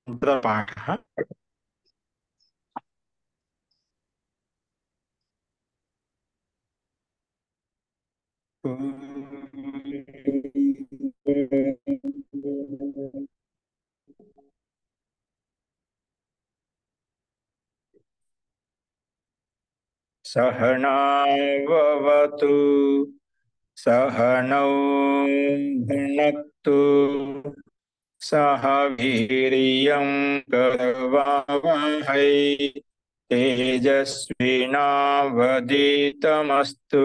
पाठः सहनाववतु सहनौ भुनक्तु सह वीर्यं करवावहै तेजस्विनावधीतमस्तु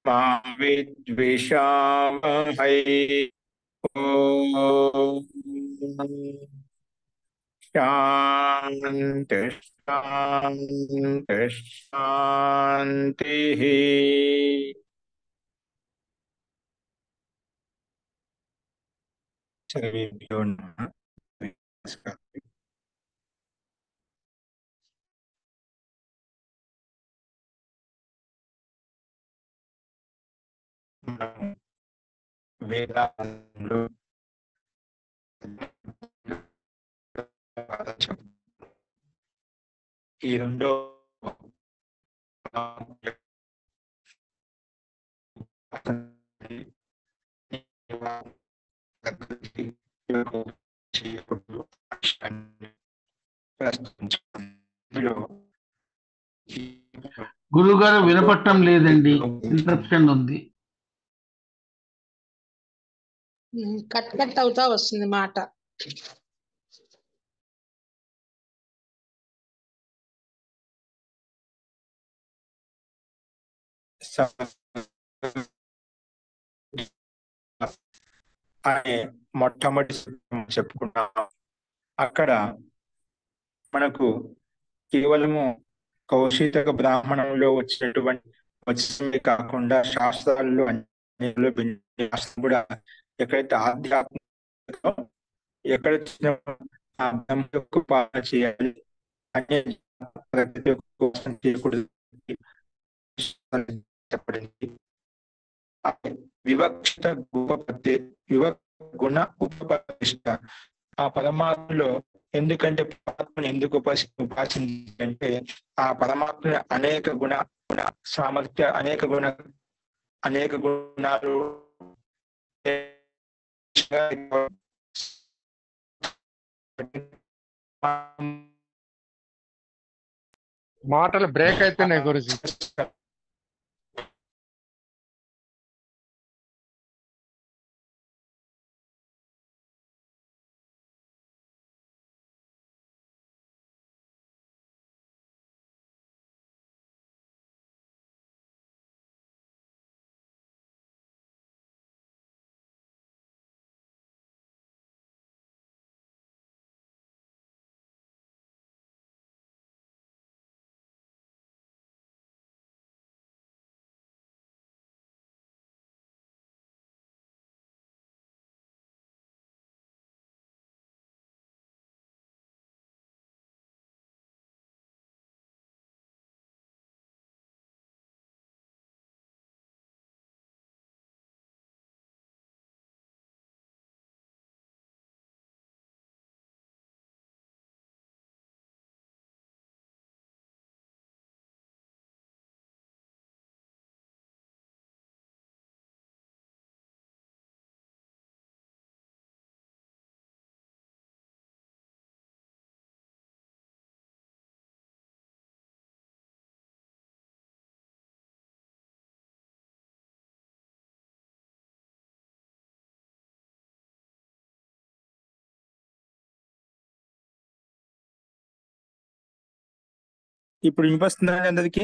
मा विद्विषावहै। ओम शांति शांति शांति। सर्वेभ्यो नमः। नमस्कार। వేదాంలో ఈ రెండో గురుగారు వినపట్టం లేదండి, ఇంటరప్షన్ ఉంది. కట్ కట్ అవుతా వస్తుంది మాట. అనే మొట్టమొదటి చెప్పుకున్నాం. అక్కడ మనకు కేవలము కౌశిక బ్రాహ్మణంలో వచ్చినటువంటి కాకుండా శాస్త్రాల్లో కూడా ఎక్కడైతే ఆధ్యాత్మిక ఎక్కడ ఆ బ్రహ్మకు పాలన చేయాలి అనే ప్రతి కోసం చేయకూడదు చెప్పబడింది. వివక్షిత గుణ ఉపపతిష్ట ఆ పరమాత్మలో ఎందుకంటే పరమాత్మను ఎందుకు ఉపాసించాలంటే ఆ పరమాత్మ అనేక సామర్థ్య అనేక గుణాలు మాటలు బ్రేక్ అయితేనే గురుజీ. ఇప్పుడు వినిపిస్తుందా అందరికి?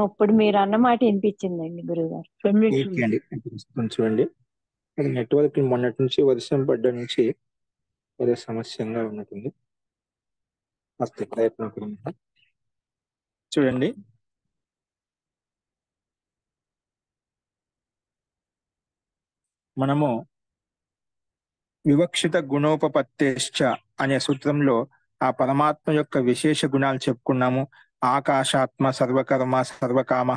ఇప్పుడు మీరు అన్నమాట వినిపించిందండి గురుగారు. ఓకే అండి, చూడండి. అది నెట్వర్క్ మొన్నటి నుంచి వర్షం పడ్డ నుంచి ఏదో సమస్యంగా ఉన్నట్టుంది. వస్తే ప్రయత్నం చూడండి. మనము వివక్షిత గుణోపపత్తేశ్చ అనే సూత్రంలో ఆ పరమాత్మ యొక్క విశేష గుణాలు చెప్పుకున్నాము. ఆకాశాత్మ, సర్వకర్మ, సర్వకామ,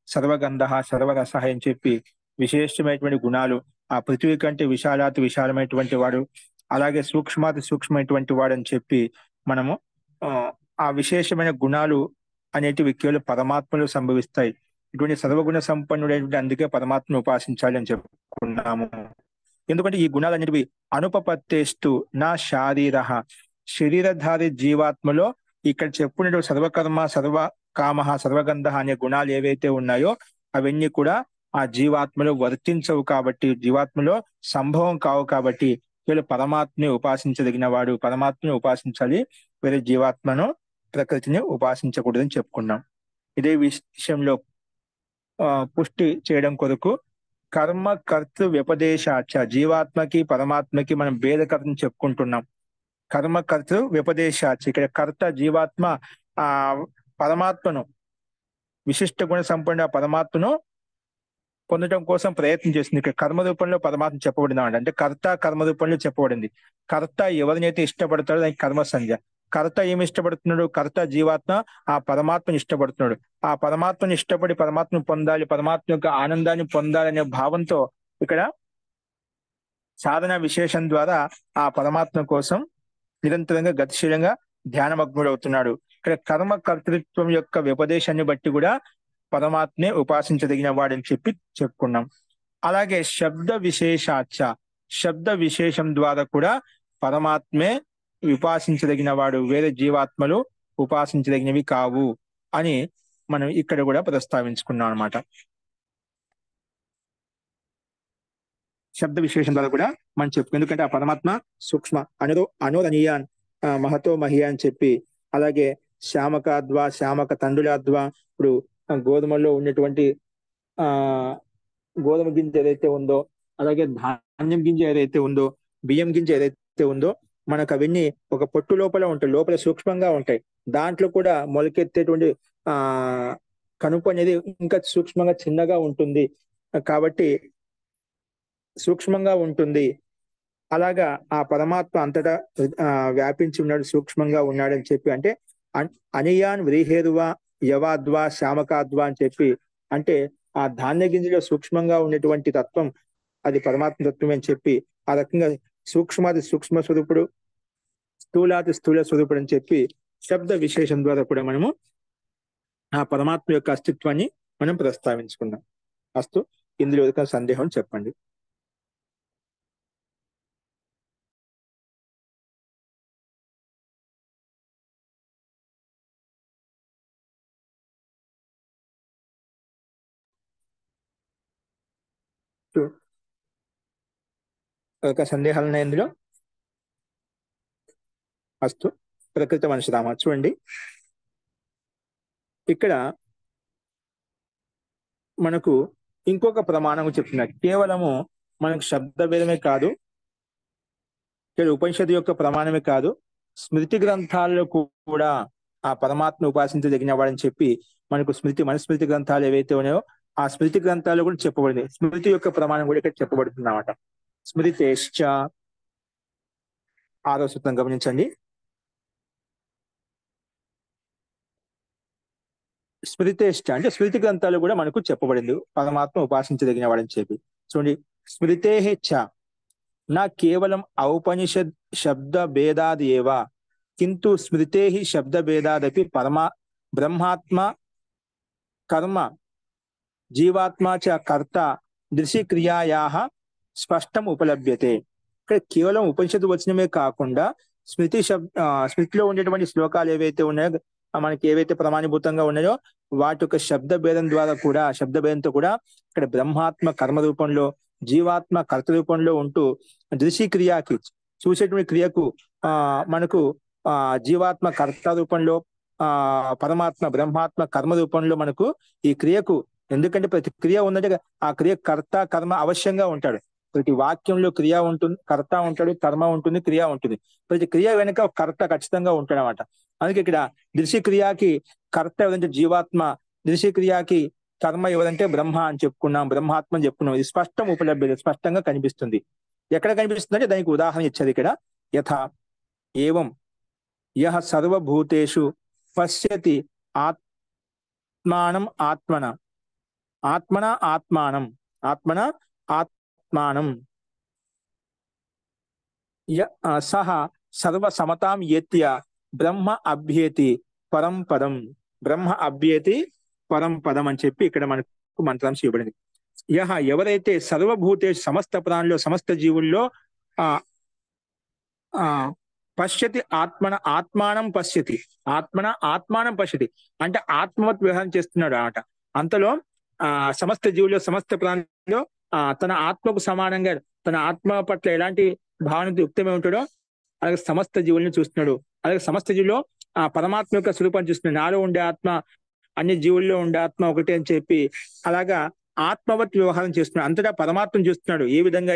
సర్వగంధ, సర్వరస అని చెప్పి విశేషమైనటువంటి గుణాలు ఆ పృథ్వీ కంటే విశాలాతి విశాలమైనటువంటి వాడు, అలాగే సూక్ష్మాతి సూక్ష్మమైనటువంటి వాడు అని చెప్పి మనము ఆ, ఆ విశేషమైన గుణాలు అనేటివి కేవలం పరమాత్మలో సంభవిస్తాయి. ఇటువంటి సర్వగుణ సంపన్నుడైనటువంటి అందుకే పరమాత్మను ఉపాసించాలి అని చెప్పుకున్నాము. ఎందుకంటే ఈ గుణాలు అనేటివి అనుపపత్తేస్తు నా శారీర, శరీరధారి జీవాత్మలో ఇక్కడ చెప్పుకునేటువంటి సర్వకర్మ సర్వ కామ సర్వగంధ అనే గుణాలు ఏవైతే ఉన్నాయో అవన్నీ కూడా ఆ జీవాత్మలో వర్తించవు కాబట్టి, జీవాత్మలో సంభవం కావు కాబట్టి వీళ్ళు పరమాత్మని ఉపాసించదగిన వాడు, పరమాత్మని ఉపాసించాలి, వేరే జీవాత్మను ప్రకృతిని ఉపాసించకూడదని చెప్పుకున్నాం. ఇదే విషయంలో పుష్టి చేయడం కొరకు కర్మ కర్తృ వ్యపదేశాచ, జీవాత్మకి పరమాత్మకి మనం భేదకర్తని చెప్పుకుంటున్నాం. కర్మ కర్తృ వ్యపదేశాచ, ఇక్కడ కర్త జీవాత్మ ఆ పరమాత్మను, విశిష్ట గుణ సంపన్న పరమాత్మను పొందడం కోసం ప్రయత్నం చేస్తుంది. ఇక్కడ కర్మ రూపంలో పరమాత్మ చెప్పబడింది అంటే కర్త కర్మ రూపంలో చెప్పబడింది. కర్త ఎవరినైతే ఇష్టపడతాడో దానికి కర్మ సంజ్ఞ. కర్త ఏమి ఇష్టపడుతున్నాడు? కర్త జీవాత్మ ఆ పరమాత్మని ఇష్టపడుతున్నాడు. ఆ పరమాత్మని ఇష్టపడి పరమాత్మను పొందాలి, పరమాత్మ యొక్క ఆనందాన్ని పొందాలనే భావంతో ఇక్కడ సాధన విశేషం ద్వారా ఆ పరమాత్మ కోసం నిరంతరంగా గతిశీలంగా ధ్యానమగ్నుడవుతున్నాడు. ఇక్కడ కర్మ కర్తృత్వం యొక్క వ్యపదేశాన్ని బట్టి కూడా పరమాత్మే ఉపాసించదగిన వాడని చెప్పుకున్నాం. అలాగే శబ్ద విశేషాచ, శబ్ద విశేషం ద్వారా కూడా పరమాత్మే ఉపాసించదగిన వాడు, వేరే జీవాత్మలు ఉపాసించదగినవి కావు అని మనం ఇక్కడ కూడా ప్రస్తావించుకున్నాం అన్నమాట. శబ్ద విశేషం ద్వారా కూడా మనం చెప్పుకో, ఎందుకంటే ఆ పరమాత్మ సూక్ష్మ అనురణీయాన్ మహతో మహియా అని చెప్పి, అలాగే శ్యామకాద్వా శ్యామక తండ్రులాద్వా, ఇప్పుడు గోధుమల్లో ఉన్నటువంటి గోధుమ గింజ ఏదైతే ఉందో, అలాగే ధాన్యం గింజ ఏదైతే ఉందో, బియ్యం గింజ ఏదైతే ఉందో, మనకు అవన్నీ ఒక పొట్టు లోపల ఉంటాయి, లోపల సూక్ష్మంగా ఉంటాయి. దాంట్లో కూడా మొలకెత్తేటువంటి కనుపు అనేది ఇంకా సూక్ష్మంగా చిన్నగా ఉంటుంది కాబట్టి సూక్ష్మంగా ఉంటుంది. అలాగా ఆ పరమాత్మ అంతటా వ్యాపించి ఉన్నాడు, సూక్ష్మంగా ఉన్నాడని చెప్పి, అంటే అనియాన్ వ్రీహేరువా యవాద్వా శ్యామకాద్వా అని చెప్పి, అంటే ఆ ధాన్య గింజలో సూక్ష్మంగా ఉన్నటువంటి తత్వం అది పరమాత్మ తత్వం అని చెప్పి, ఆ రకంగా సూక్ష్మాది సూక్ష్మ స్వరూపుడు, స్థూలాది స్థూల స్వరూపుడు అని చెప్పి శబ్ద విశేషం ద్వారా కూడా మనము ఆ పరమాత్మ యొక్క అస్తిత్వాన్ని మనం ప్రస్తావించుకున్నాం. అస్తు, ఇందులో ఏదైనా సందేహం చెప్పండి. ఒక సందేహాలు ఉన్నాయి ఇందులో? అస్తు, ప్రకృత మనుషురామ. చూడండి, ఇక్కడ మనకు ఇంకొక ప్రమాణం చెప్తున్నారు. కేవలము మనకు శబ్ద భేదమే కాదు, ఉపనిషత్తు యొక్క ప్రమాణమే కాదు, స్మృతి గ్రంథాల్లో కూడా ఆ పరమాత్మ ఉపాసించదగిన వాడని చెప్పి మనకు మనుస్మృతి గ్రంథాలు ఏవైతే ఉన్నాయో ఆ స్మృతి గ్రంథాల్లో కూడా చెప్పబడింది. స్మృతి యొక్క ప్రమాణం కూడా ఇక్కడ చెప్పబడుతుంది అన్నమాట. స్మృతిశ్చ, 6వ సూత్రం గమనించండి. స్మృతిశ్చ అంటే స్మృతి గ్రంథాలు కూడా మనకు చెప్పబడింది పరమాత్మ ఉపాసించదగిన వాడని చెప్పి. చూడండి, స్మృతేహ నా కేవలం ఔపనిషద్ శబ్ద భేదాద్ ఏవా కింటు స్మృతేహి శబ్ద భేదాదపి బ్రహ్మాత్మ కర్మ జీవాత్మ చ కర్త దృశి క్రియాయాః స్పష్టం ఉపలభ్యతే. ఇక్కడ కేవలం ఉపనిషత్తు వచనమే కాకుండా స్మృతిలో ఉండేటువంటి శ్లోకాలు ఏవైతే ఉన్నాయో, మనకి ఏవైతే ప్రమాణీభూతంగా ఉన్నాయో వాటి యొక్క శబ్ద భేదం ద్వారా కూడా, శబ్ద భేదంతో కూడా ఇక్కడ బ్రహ్మాత్మ కర్మ రూపంలో, జీవాత్మ కర్త రూపంలో ఉంటూ దృశి క్రియకి, చూసేటువంటి క్రియకు మనకు జీవాత్మ కర్త రూపంలో, పరమాత్మ బ్రహ్మాత్మ కర్మ రూపంలో మనకు ఈ క్రియకు, ఎందుకంటే ప్రతి క్రియ ఉందంటే ఆ క్రియ కర్త కర్మ అవశ్యంగా ఉంటాడు. ప్రతి వాక్యంలో క్రియ ఉంటుంది, కర్త ఉంటాడు, కర్మ ఉంటుంది, క్రియ ఉంటుంది. ప్రతి క్రియ వెనుక కర్త ఖచ్చితంగా ఉంటాడు అనమాట. అందుకే ఇక్కడ దృశ్య క్రియకి కర్త ఎవరంటే జీవాత్మ, దృశ్య క్రియకి కర్మ ఎవరంటే బ్రహ్మ అని చెప్పుకున్నాం, బ్రహ్మాత్మ అని చెప్పుకున్నాం. ఇది స్పష్టం ఉపలభ్యత, స్పష్టంగా కనిపిస్తుంది. ఎక్కడ కనిపిస్తుంది అంటే దానికి ఉదాహరణ ఇచ్చారు ఇక్కడ. యథా ఏవం యః సర్వభూతేషు పశ్యతి ఆత్మానం ఆత్మన, ఆత్మన ఆత్మానం, ఆత్మన పరమాత్మానం సహ సర్వ సమతాం ఏత్య బ్రహ్మ అభ్యేతి పరం పదం. బ్రహ్మ అభ్యేతి పరం పదం అని చెప్పి ఇక్కడ మనకు మంత్రం చేయబడింది. ఎవరైతే సర్వభూతేషు సమస్త ప్రాణుల్లో సమస్త జీవుల్లో ఆ ఆ పశ్యతి ఆత్మానం పశ్యతి, ఆత్మానం పశ్యతి అంటే ఆత్మవత్ వ్యవహారం చేస్తున్నాడు అన్నమాట. అంతలో సమస్త జీవుల్లో సమస్త ప్రాణుల్లో తన ఆత్మకు సమానంగా తన ఆత్మ పట్ల ఎలాంటి భావనతో యుక్తమే ఉంటాడో అలాగే సమస్త జీవుల్ని చూస్తున్నాడు. అలాగే సమస్త జీవుల్లో పరమాత్మ యొక్క స్వరూపాన్ని చూస్తున్నాడు. నాలో ఉండే ఆత్మ అన్ని జీవుల్లో ఉండే ఆత్మ ఒకటే అని చెప్పి అలాగా ఆత్మవత్ వ్యవహారం చేస్తున్నాడు. అంతటా పరమాత్మను చూస్తున్నాడు. ఏ విధంగా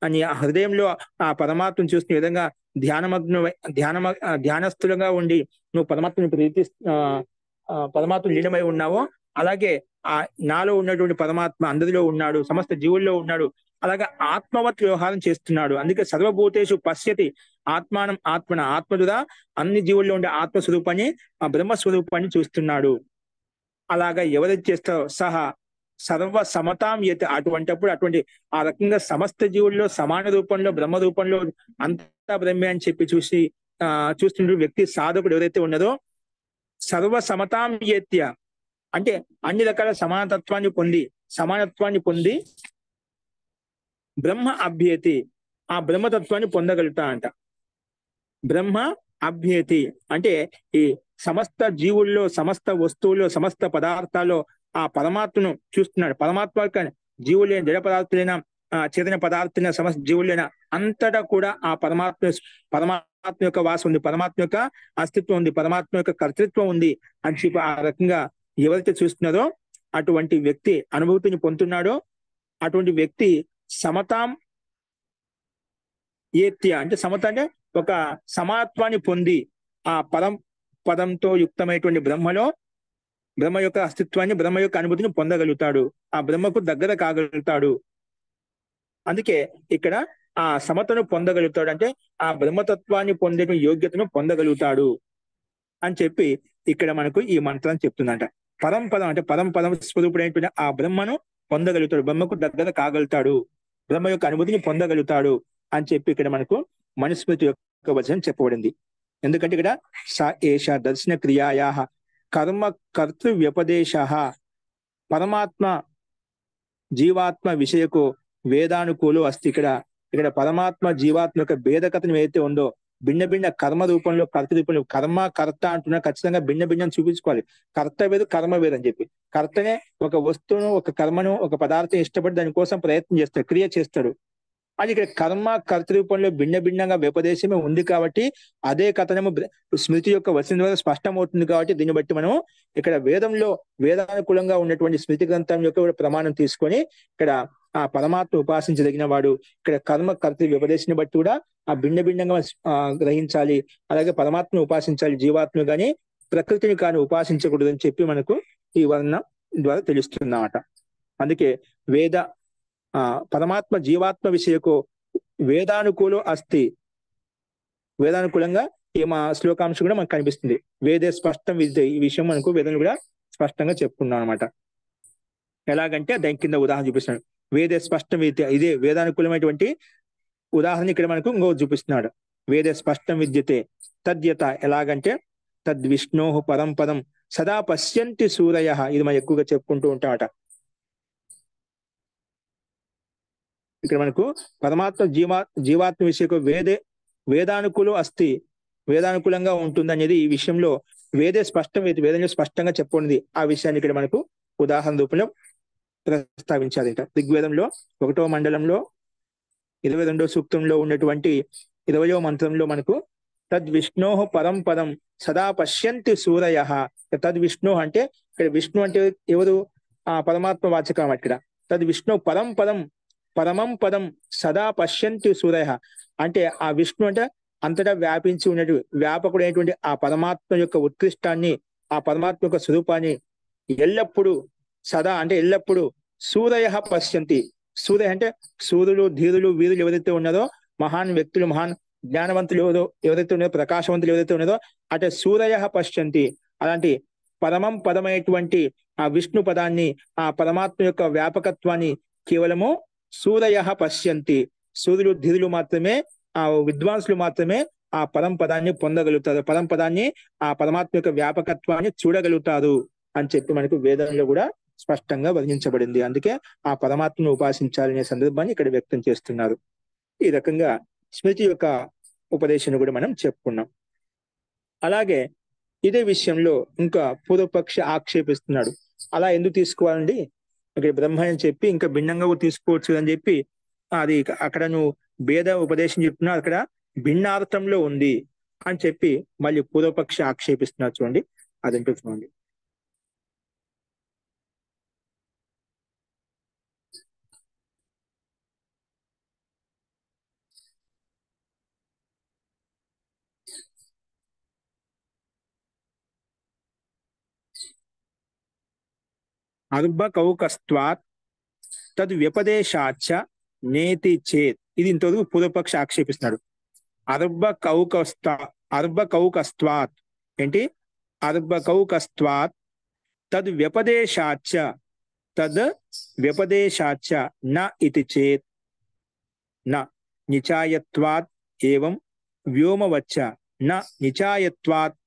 అని హృదయంలో ఆ పరమాత్మను చూస్తున్న విధంగా ధ్యానస్థులుగా ఉండి నువ్వు పరమాత్మని పరమాత్మ లీనమై ఉన్నావో అలాగే నాలో ఉన్నటువంటి పరమాత్మ అందరిలో ఉన్నాడు, సమస్త జీవుల్లో ఉన్నాడు. అలాగే ఆత్మవత్ వ్యవహారం చేస్తున్నాడు. అందుకే సర్వభూతేషు పశ్యతి ఆత్మానం ఆత్మదుగా అన్ని జీవుల్లో ఉండే ఆత్మస్వరూపాన్ని బ్రహ్మస్వరూపాన్ని చూస్తున్నాడు. అలాగా ఎవరైతే చేస్తారో సహా సర్వ సమతాం యత్ అటువంటి ఆ రకంగా సమస్త జీవుల్లో సమాన రూపంలో బ్రహ్మ రూపంలో అంతా బ్రహ్మే అని చెప్పి చూస్తున్న వ్యక్తి సాధకుడు ఎవరైతే ఉన్నదో సర్వ సమతాం యత్య అంటే అన్ని రకాల సమానత్వాన్ని పొంది బ్రహ్మ అభ్యేతి ఆ బ్రహ్మతత్వాన్ని పొందగలుగుతా అంట. బ్రహ్మ అభ్యేతి అంటే ఈ సమస్త జీవుల్లో సమస్త వస్తువుల్లో సమస్త పదార్థాల్లో ఆ పరమాత్మను చూస్తున్నాడు. పరమాత్మ జీవులైన జడ పదార్థులైన చేతన పదార్థులైన సమస్త జీవులైన అంతటా కూడా ఆ పరమాత్మ యొక్క వాసం ఉంది, పరమాత్మ యొక్క అస్తిత్వం ఉంది, పరమాత్మ యొక్క కర్తృత్వం ఉంది అని చెప్పి ఆ రకంగా ఎవరైతే చూస్తున్నారో అటువంటి వ్యక్తి అనుభూతిని పొందుతున్నాడో అటువంటి వ్యక్తి సమతాం ఏత్య అంటే సమత అంటే ఒక సమాత్వాన్ని పొంది ఆ పదంతో యుక్తమైనటువంటి బ్రహ్మ యొక్క అస్తిత్వాన్ని బ్రహ్మ యొక్క అనుభూతిని పొందగలుగుతాడు, ఆ బ్రహ్మకు దగ్గర కాగలుగుతాడు. అందుకే ఇక్కడ ఆ సమతను పొందగలుగుతాడు అంటే ఆ బ్రహ్మతత్వాన్ని పొందే యోగ్యతను పొందగలుగుతాడు అని చెప్పి ఇక్కడ మనకు ఈ మంత్రం చెప్తుందంట. పరంపదం అంటే పరంపదం స్వరూపుడైనటువంటి ఆ బ్రహ్మను పొందగలుగుతాడు, బ్రహ్మకు దగ్గర కాగలుగుతాడు, బ్రహ్మ యొక్క అనుభూతిని పొందగలుగుతాడు అని చెప్పి ఇక్కడ మనకు మనుస్మృతి యొక్క వచనం చెప్పబడింది. ఎందుకంటే ఇక్కడ సా ఏష దర్శన క్రియాయా కర్మ కర్తృ వ్యపదేశ పరమాత్మ జీవాత్మ విషయకు వేదానుకూలు అస్తి. ఇక్కడ పరమాత్మ జీవాత్మ యొక్క భేదకథను ఏదైతే ఉందో భిన్న భిన్న కర్మ రూపంలో కర్త రూపంలో కర్మ కర్త అంటున్నా ఖచ్చితంగా భిన్న భిన్నం చూపించుకోవాలి. కర్త వేరు కర్మ వేరు అని చెప్పి కర్తనే ఒక వస్తువును ఒక కర్మను ఒక పదార్థం ఇష్టపడి దానికోసం ప్రయత్నం చేస్తాడు, క్రియ చేస్తాడు. అది ఇక్కడ కర్మ కర్త రూపంలో భిన్న భిన్నంగా వ్యపదేశమే ఉంది కాబట్టి అదే కథనము స్మృతి యొక్క వచనం ద్వారా స్పష్టమవుతుంది. కాబట్టి దీన్ని బట్టి మనం ఇక్కడ వేదానుకూలంగా ఉన్నటువంటి స్మృతి గ్రంథం యొక్క ప్రమాణం తీసుకొని ఇక్కడ ఆ పరమాత్మ ఉపాసించదగిన వాడు ఇక్కడ కర్మ కర్త వ్యపదేశాన్ని బట్టి కూడా ఆ భిన్న భిన్నంగా గ్రహించాలి. అలాగే పరమాత్మను ఉపాసించాలి, జీవాత్మ గాని ప్రకృతిని కానీ ఉపాసించకూడదు అని చెప్పి మనకు ఈ వర్ణం ద్వారా తెలుస్తుందన్నమాట. అందుకే పరమాత్మ జీవాత్మ విషయకు వేదానుకూలం అస్తి. వేదానుకూలంగా ఈ మా శ్లోకాంశం కూడా మనకు కనిపిస్తుంది. వేదే స్పష్టం విద్య ఈ విషయం మనకు వేదం కూడా స్పష్టంగా చెప్పుకున్నాం అనమాట. ఎలాగంటే దాని కింద ఉదాహరణ చూపిస్తున్నాడు. వేదే స్పష్టం విద్య ఇదే వేదానుకూలమైనటువంటి ఉదాహరణ ఇక్కడ మనకు ఇంకో చూపిస్తున్నాడు. వేదే స్పష్టం విద్యతే తద్యత ఎలాగంటే తద్విష్ణో పరం పదం సదా పశ్యంతి సూరయ. ఇది మనం ఎక్కువగా చెప్పుకుంటూ ఉంటామట. ఇక్కడ మనకు పరమాత్మ జీవాత్మ విషయకు వేదానుకూలం అస్తి, వేదానుకూలంగా ఉంటుంది అనేది ఈ విషయంలో వేదంలో స్పష్టంగా చెప్పండి. ఆ విషయాన్ని ఇక్కడ మనకు ఉదాహరణ రూపంలో ప్రస్తావించాలి. ఋగ్వేదంలో 1వ మండలంలో 22వ సూక్తంలో ఉన్నటువంటి 20వ మంత్రంలో మనకు తద్విష్ణో పరం పదం సదా పశ్యంతి సూరయ. తద్విష్ణు అంటే ఇక్కడ విష్ణు అంటే ఎవరు? ఆ పరమాత్మ వాచకం. ఇక్కడ తద్విష్ణు పరం పదం పరమం పదం సదా పశ్యంతి సూరయ అంటే ఆ విష్ణు అంటే అంతటా వ్యాపించి ఉన్నటువంటి వ్యాపకుడైనటువంటి ఆ పరమాత్మ యొక్క ఉత్కృష్టాన్ని ఆ పరమాత్మ యొక్క స్వరూపాన్ని ఎల్లప్పుడూ సదా అంటే ఎల్లప్పుడూ సూరయ పశ్యంతి. సూర్య అంటే సూర్యులు ధీరులు వీరులు ఎవరైతే ఉన్నారో మహాన్ వ్యక్తులు మహాన్ జ్ఞానవంతులు ఎవరైతే ఉన్నారో ప్రకాశవంతులు ఎవరైతే ఉన్నారో అంటే సూరయ పశ్యంతి. అలాంటి పరమం పదమైనటువంటి ఆ విష్ణు పదాన్ని ఆ పరమాత్మ యొక్క వ్యాపకత్వాన్ని కేవలము సూరయ పశ్యంతి, సూర్యులు ధీరులు మాత్రమే, ఆ విద్వాంసులు మాత్రమే ఆ పరంపదాన్ని పొందగలుగుతారు, పరంపదాన్ని, ఆ పరమాత్మ యొక్క వ్యాపకత్వాన్ని చూడగలుగుతారు అని చెప్పి మనకు వేదంలో కూడా స్పష్టంగా వర్ణించబడింది. అందుకే ఆ పరమాత్మను ఉపాసించాలనే సందర్భాన్ని ఇక్కడ వ్యక్తం చేస్తున్నారు. ఈ రకంగా స్మృతి యొక్క ఉపదేశం కూడా మనం చెప్పుకున్నాం. అలాగే ఇదే విషయంలో ఇంకా పూర్వపక్ష ఆక్షేపిస్తున్నాడు. అలా ఎందుకు తీసుకోవాలండి, ఇక్కడ బ్రహ్మ అని చెప్పి ఇంకా భిన్నంగా కూడా తీసుకోవచ్చు అని చెప్పి, అది అక్కడ నువ్వు భేద ఉపదేశం చెప్తున్నావు, అక్కడ భిన్నార్థంలో ఉంది అని చెప్పి మళ్ళీ పూర్వపక్ష ఆక్షేపిస్తున్నారు. చూడండి అదేంటో చూడండి. అర్భకౌకస్త్వాత్ తద్ వ్యపదేశాచ నేతి చేత్. ఇది ఇంతవరకు పూర్వపక్ష ఆక్షేపిస్తున్నాడు. అర్భకౌకస్త్వాత్ ఏంటి, అర్భకౌకస్త్వాత్ తద్ వ్యపదేశాచ, తద్ వ్యపదేశాచ న ఇతి చేత్ న నిచాయత్వాత్ ఏవం వ్యోమవచ్చ, న నిచాయత్వాత్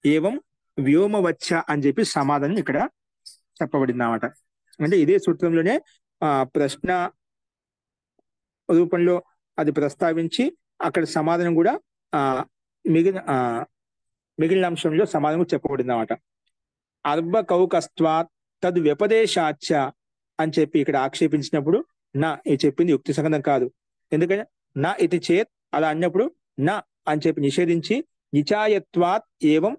ఏవం వ్యోమవచ్చ అని చెప్పి సమాధానం ఇక్కడ చెప్పబడింది అన్నమాట. అంటే ఇదే సూత్రంలోనే ప్రశ్న రూపంలో అది ప్రస్తావించి అక్కడ సమాధానం కూడా మిగిలిన అంశంలో సమాధానం చెప్పబడింది అన్నమాట. అర్భకౌకస్త్వాత్ తద్ వ్యపదేశాచ అని చెప్పి ఇక్కడ ఆక్షేపించినప్పుడు నా ఇది చెప్పింది యుక్తి సంగతం కాదు. ఎందుకంటే నా ఇది చేత్ అలా అన్నప్పుడు నా అని చెప్పి నిషేధించి నిచాయత్వాత్ ఏవం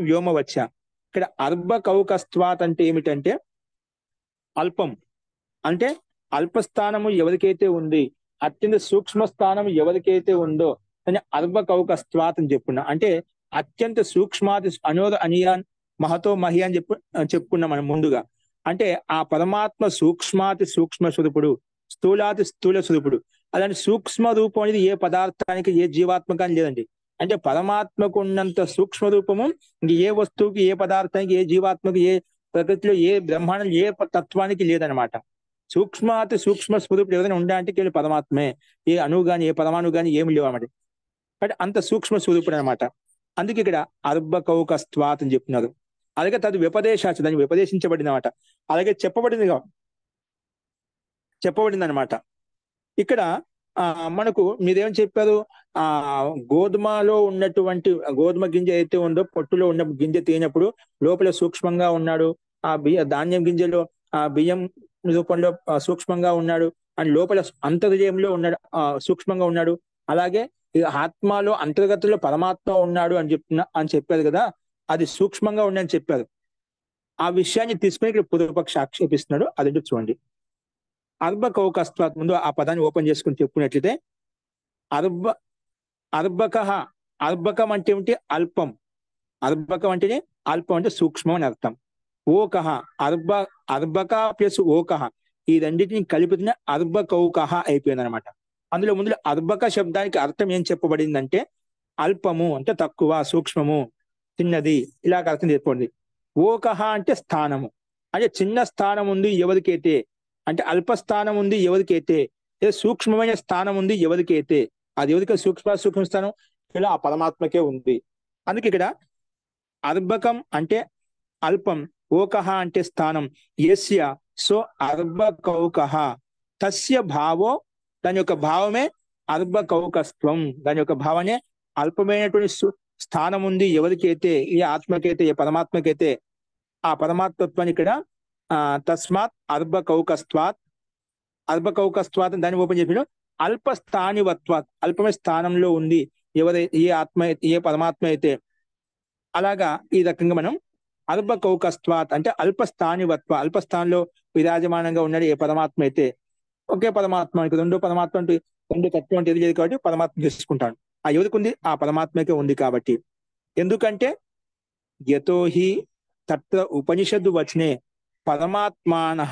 వ్యోమవచ్చ. ఇక్కడ అర్భకౌకస్త్వాత్ అంటే ఏమిటంటే అల్పం, అంటే అల్పస్థానము ఎవరికైతే ఉంది, అత్యంత సూక్ష్మ స్థానం ఎవరికైతే ఉందో అని అర్భకౌకస్త్వాత్ అని చెప్పుకున్నా. అంటే అత్యంత సూక్ష్మాతి అనోద అనియాన్ మహతో మహి అని చెప్పుకున్నాం మనం ముందుగా. అంటే ఆ పరమాత్మ సూక్ష్మాతి సూక్ష్మ స్వరూపుడు, స్థూలాతి స్థూల స్వరూపుడు. అలాంటి సూక్ష్మ రూపం అనేది ఏ పదార్థానికి ఏ జీవాత్మకాన్ని లేదండి. అంటే పరమాత్మకు ఉన్నంత సూక్ష్మ రూపము ఇంక ఏ వస్తువుకి, ఏ పదార్థానికి, ఏ జీవాత్మకి, ఏ ప్రకృతిలో, ఏ బ్రహ్మాండం, ఏ తత్వానికి లేదనమాట. సూక్ష్మాతి సూక్ష్మ స్వరూపుడు ఏదైనా ఉండాలంటే కేవలం పరమాత్మే. ఏ అణువు గాని, ఏ పరమాణు గాని ఏమి లేవు అన్నమాట. అంటే అంత సూక్ష్మ స్వరూపుడు అనమాట. అందుకే ఇక్కడ అర్భకౌకస్త్వాత్ అని చెప్తున్నారు. అలాగే తది వ్యపదేశాచ, దాన్ని వ్యపదేశించబడింది అనమాట. అలాగే చెప్పబడింది అనమాట. ఇక్కడ మనకు మీరేం చెప్పారు, గోధుమలో ఉన్నటువంటి గోధుమ గింజ అయితే ఉందో పొట్టులో ఉన్న గింజ తీనప్పుడు లోపల సూక్ష్మంగా ఉన్నాడు, ధాన్యం గింజలో బియ్యం రూపంలో సూక్ష్మంగా ఉన్నాడు, అని లోపల అంతర్జయంలో ఉన్నాడు, సూక్ష్మంగా ఉన్నాడు. అలాగే ఆత్మలో అంతర్గతంలో పరమాత్మ ఉన్నాడు అని చెప్పారు కదా, అది సూక్ష్మంగా ఉండని చెప్పారు. ఆ విషయాన్ని తీసుకుని ఇక్కడ పూర్వపక్ష ఆక్షేపిస్తున్నాడు. అదేంటో చూడండి. అర్భకౌకస్త్వాత్, ముందు ఆ పదాన్ని ఓపెన్ చేసుకుని చెప్పుకున్నట్లయితే అర్భకం అంటే ఏమిటి, అల్పం. అర్భకం అంటేనే అల్పం, అంటే సూక్ష్మం అని అర్థం. ఓకహ అర్భక ప్లస్ ఓకహ ఈ రెండింటిని కలిపితే అర్భకౌకహ అయిపోయింది అనమాట. అందులో ముందు అర్భక శబ్దానికి అర్థం ఏం చెప్పబడిందంటే అల్పము అంటే తక్కువ, సూక్ష్మము, చిన్నది, ఇలాగ అర్థం చెప్పండి. ఓకహ అంటే స్థానము, అంటే చిన్న స్థానం ఉంది ఎవరికైతే, అంటే అల్పస్థానం ఉంది ఎవరికైతే, సూక్ష్మమైన స్థానం ఉంది ఎవరికైతే, అది ఎవరికి సూక్ష్మ స్థానం ఇలా ఆ పరమాత్మకే ఉంది. అందుకే ఇక్కడ అర్భకం అంటే అల్పం, ఓకహ అంటే స్థానం. యస్య సో అర్భకౌకహ తస్య భావో, దాని యొక్క భావమే అర్భకౌకస్త్వం. దాని యొక్క భావనే అల్పమైనటువంటి స్థానం ఉంది ఎవరికైతే, ఏ ఆత్మకైతే, ఏ పరమాత్మకైతే, ఆ పరమాత్మత్వాన్ని ఇక్కడ తస్మాత్ అర్భకౌకస్త్వాత్ దాన్ని ఓపెన్ చెప్పిన అల్పస్థానివత్వాత్, అల్పమైన స్థానంలో ఉంది ఏ ఆత్మ, ఏ పరమాత్మ అయితే. అలాగా ఈ రకంగా మనం అల్పకౌకస్త్వాత్ అంటే అల్పస్థానివత్వ, అల్పస్థానంలో విరాజమానంగా ఉన్నాడు ఏ పరమాత్మ అయితే. ఒకే పరమాత్మ, రెండో పరమాత్మ అంటే రెండు తత్వం అంటే ఏది లేదు కాబట్టి పరమాత్మ తీసుకుంటాను. ఆ ఎవరికి ఉంది, ఆ పరమాత్మకే ఉంది కాబట్టి. ఎందుకంటే యతోహి తత్ర ఉపనిషద్దు వచనే పరమాత్మనః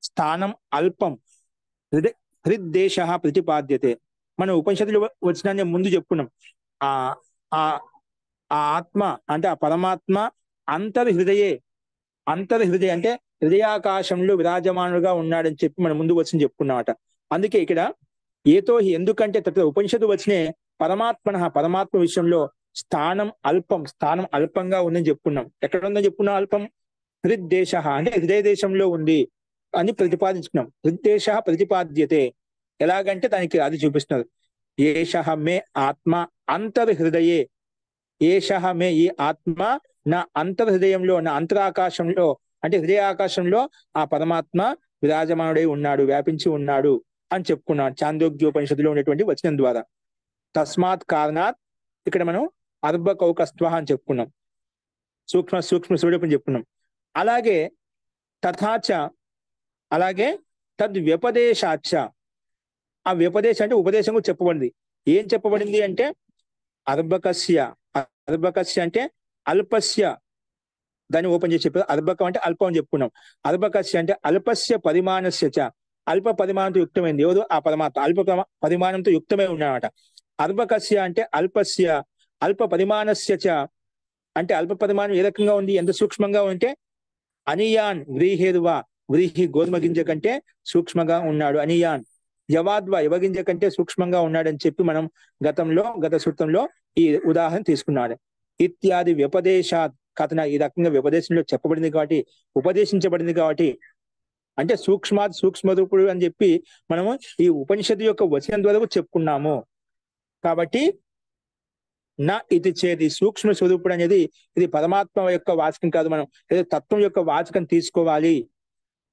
స్థానం అల్పం హృద్దేశ ప్రతిపాద్యతే. మన ఉపనిషత్తులు వచనాన్ని ముందు చెప్పుకున్నాం. ఆ ఆత్మ అంటే ఆ పరమాత్మ అంతర్హృదయ అంటే హృదయాకాశంలో విరాజమానుడుగా ఉన్నాడని చెప్పి మనం ముందు వచ్చి చెప్పుకున్నామట. అందుకే ఇక్కడ ఏతో ఎందుకంటే తత్వ ఉపనిషత్తు వచ్చినే పరమాత్మ విషయంలో స్థానం అల్పంగా ఉందని చెప్పుకున్నాం. ఎక్కడ ఉందని చెప్పుకున్నాం? అల్పం హృద్దేశ అంటే హృదయ దేశంలో ఉంది అని ప్రతిపాదించుకున్నాం. హృద్దేశ ప్రతిపాద్యతే ఎలాగంటే దానికి అది చూపిస్తున్నారు. ఏషః మే ఆత్మ అంతర్హృదయే, ఏషః మే ఈ ఆత్మ నా అంతర్హృదయంలో, నా అంతరాకాశంలో అంటే హృదయాకాశంలో ఆ పరమాత్మ విరాజమానుడై ఉన్నాడు, వ్యాపించి ఉన్నాడు అని చెప్పుకున్నాడు చాందోగ్యోపనిషత్తులో ఉన్నటువంటి వచనం ద్వారా. తస్మాత్ కారణాత్ ఇక్కడ మనం అర్భకౌకస్త్వ అని చెప్పుకున్నాం, సూక్ష్మ స్వరూపం చెప్పుకున్నాం. అలాగే తథాచ అలాగే తద్వ్యపదేశాచ, ఆ వ్యపదేశం అంటే ఉపదేశం కూడా చెప్పబడింది. ఏం చెప్పబడింది అంటే అర్భకస్య అంటే అల్పస్య, దాన్ని ఓపెన్ చేసి చెప్పారు. అర్భకం అంటే అల్పం అని చెప్పుకున్నాం. అర్భకస్య అంటే అల్పస్య పరిమాణస్య చ, అల్ప పరిమాణంతో యుక్తమైంది ఎవరు? ఆ పరమాత్మ అల్ప పరిమాణంతో యుక్తమై ఉన్నాడట. అర్భకస్య అంటే అల్పస్య, అల్ప పరిమాణస్య చ అంటే అల్ప పరిమాణం ఏ రకంగా ఉంది, ఎంత సూక్ష్మంగా ఉంటే అనియాన్ వ్రీహేరువా, వ్రీహి గోధుమ గింజ కంటే సూక్ష్మంగా ఉన్నాడు. అనియాన్ యవాద్వా, యువగింజ కంటే సూక్ష్మంగా ఉన్నాడని చెప్పి మనం గత సూత్రంలో ఈ ఉదాహరణ తీసుకున్నాడు. ఇత్యాది వ్యపదేశాత్ కథన, ఈ రకంగా వ్యపదేశంలో చెప్పబడింది కాబట్టి, ఉపదేశించబడింది కాబట్టి, అంటే సూక్ష్మరూపుడు అని చెప్పి మనము ఈ ఉపనిషత్తు యొక్క వచనం ద్వారా చెప్పుకున్నాము. కాబట్టి నా ఇది చేది సూక్ష్మ స్వరూపుడు అనేది ఇది పరమాత్మ యొక్క వాచకం కాదు, మనం ఏదో తత్వం యొక్క వాచకం తీసుకోవాలి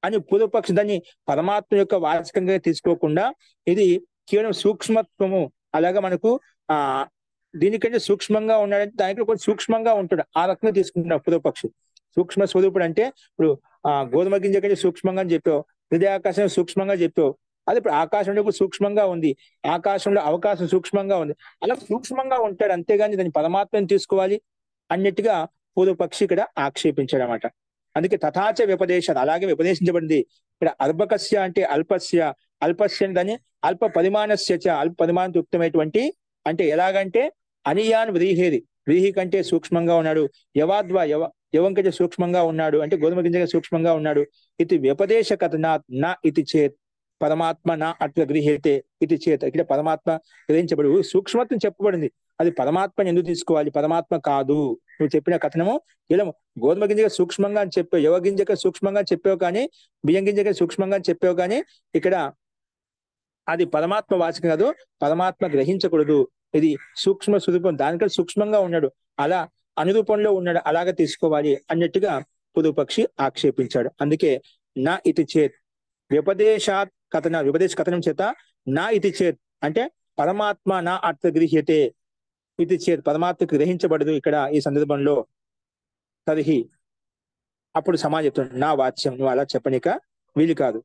అని పూర్వపక్షి దాన్ని పరమాత్మ యొక్క వాచకంగా తీసుకోకుండా ఇది కేవలం సూక్ష్మత్వము, అలాగా మనకు దీనికంటే సూక్ష్మంగా ఉన్నాడంటే దానికి కొంచెం సూక్ష్మంగా ఉంటాడు, ఆ రకంగా తీసుకుంటున్నాడు పూర్వపక్షి. సూక్ష్మ స్వరూపుడు అంటే ఇప్పుడు గోధుమ గింజ కంటే సూక్ష్మంగా అని చెప్పావు, హృదయాకాశం సూక్ష్మంగా చెప్పావు, అది ఇప్పుడు ఆకాశంలో కూడా సూక్ష్మంగా ఉంది, ఆకాశంలో అవకాశం సూక్ష్మంగా ఉంది, అలా సూక్ష్మంగా ఉంటాడు. అంతేగాని దాన్ని పరమాత్మని తీసుకోవాలి అన్నట్టుగా పూర్వపక్షి ఇక్కడ ఆక్షేపించాడు అన్నమాట. అందుకే తథాచ వ్యపదేశాలు, అలాగే వ్యపదేశించబడింది. ఇక్కడ అర్భకస్య అంటే అల్పస్య దాన్ని అల్ప పరిమాణస్య చ, అల్ప పరిమాణంతో యుక్తమైనటువంటి అంటే ఎలాగంటే అనియాన్ వ్రీహి కంటే సూక్ష్మంగా ఉన్నాడు, యవాద్వా యవం కంటే సూక్ష్మంగా ఉన్నాడు, అంటే గోధుమ గింజగా సూక్ష్మంగా ఉన్నాడు. ఇది వ్యపదేశ కథనాత్ నా ఇది చేత్, పరమాత్మ నా అట్ల గృహేతే ఇది చేత, ఇక్కడ పరమాత్మ గ్రహించబడు సూక్ష్మత్వం చెప్పబడింది. అది పరమాత్మని ఎందుకు తీసుకోవాలి, పరమాత్మ కాదు. నువ్వు చెప్పిన కథనము ఇలా గోధుమ గింజగా సూక్ష్మంగా అని చెప్పావు, యవ గింజగా సూక్ష్మంగా చెప్పావు, కానీ బియ్యం గింజగా సూక్ష్మంగా చెప్పావు, కానీ ఇక్కడ అది పరమాత్మ వాచకం కాదు, పరమాత్మ గ్రహించకూడదు. ఇది సూక్ష్మ స్వరూపం, దానికంటే సూక్ష్మంగా ఉన్నాడు, అలా అనురూపంలో ఉన్నాడు, అలాగా తీసుకోవాలి అన్నట్టుగా పూర్వపక్షి ఆక్షేపించాడు. అందుకే నా ఇతి చేత్ వ్యపదేశాత్ కథన, వ్యపదేశ కథనం చేత నా ఇతి చేత్ అంటే పరమాత్మ నా అర్థ గృహ్యతే, ఇది చేత్ పరమాత్మకు గ్రహించబడదు ఇక్కడ ఈ సందర్భంలో. తరిహి అప్పుడు సమాజం చెప్తాడు, నా వాచ్యం నువ్వు అలా చెప్పనిక వీలు కాదు,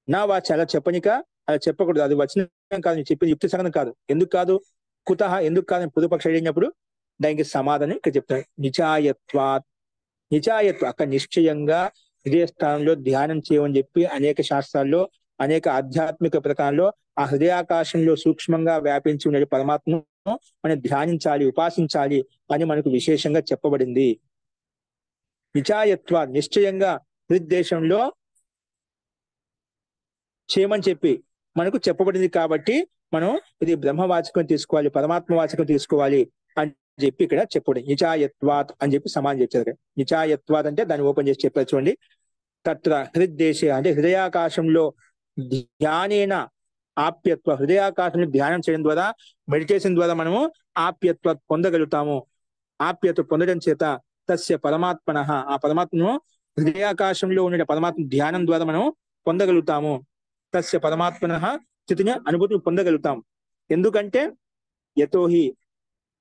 నా వాచ్యం అలా చెప్పనిక అలా చెప్పకూడదు, అది వచనం కాదు, నువ్వు చెప్పింది యుక్తి సంగతం కాదు. ఎందుకు కాదు, కుతః ఎందుకు కాదు పూర్వపక్షి అడిగినప్పుడు దానికి సమాధానం ఇక్కడ చెప్తాడు. నిచాయత్వ అక్కడ నిశ్చయంగా హృదయ స్థానంలో ధ్యానం చేయమని చెప్పి అనేక శాస్త్రాల్లో అనేక ఆధ్యాత్మిక ప్రకారంలో ఆ హృదయాకాశంలో సూక్ష్మంగా వ్యాపించి ఉండే పరమాత్మను మనం ధ్యానించాలి, ఉపాసించాలి అని మనకు విశేషంగా చెప్పబడింది. నిచాయత్వ నిశ్చయంగా హృదయదేశంలో చేయమని చెప్పి మనకు చెప్పబడింది. కాబట్టి మనం ఇది బ్రహ్మవాచకం తీసుకోవాలి, పరమాత్మ వాచకం తీసుకోవాలి అని చెప్పి ఇక్కడ చెప్పండి. నిచాయత్వాత్ అని చెప్పి సమానం చెప్పారు. నిచాయత్వాత్ అంటే దాన్ని ఓపెన్ చేసి చెప్పారు చూడండి. తత్ర హృద్దేశే అంటే హృదయాకాశంలో ధ్యానేన ఆప్యత్వ, హృదయాకాశంలో ధ్యానం చేయడం ద్వారా, మెడిటేషన్ ద్వారా మనము ఆప్యత్వ పొందగలుగుతాము. ఆప్యత్వ పొందడం చేత తస్య పరమాత్మన, ఆ పరమాత్మను హృదయాకాశంలో ఉండే పరమాత్మ ధ్యానం ద్వారా మనం పొందగలుగుతాము. తస్య పరమాత్మన స్థితిని అనుభూతిని పొందగలుగుతాం. ఎందుకంటే యతోహి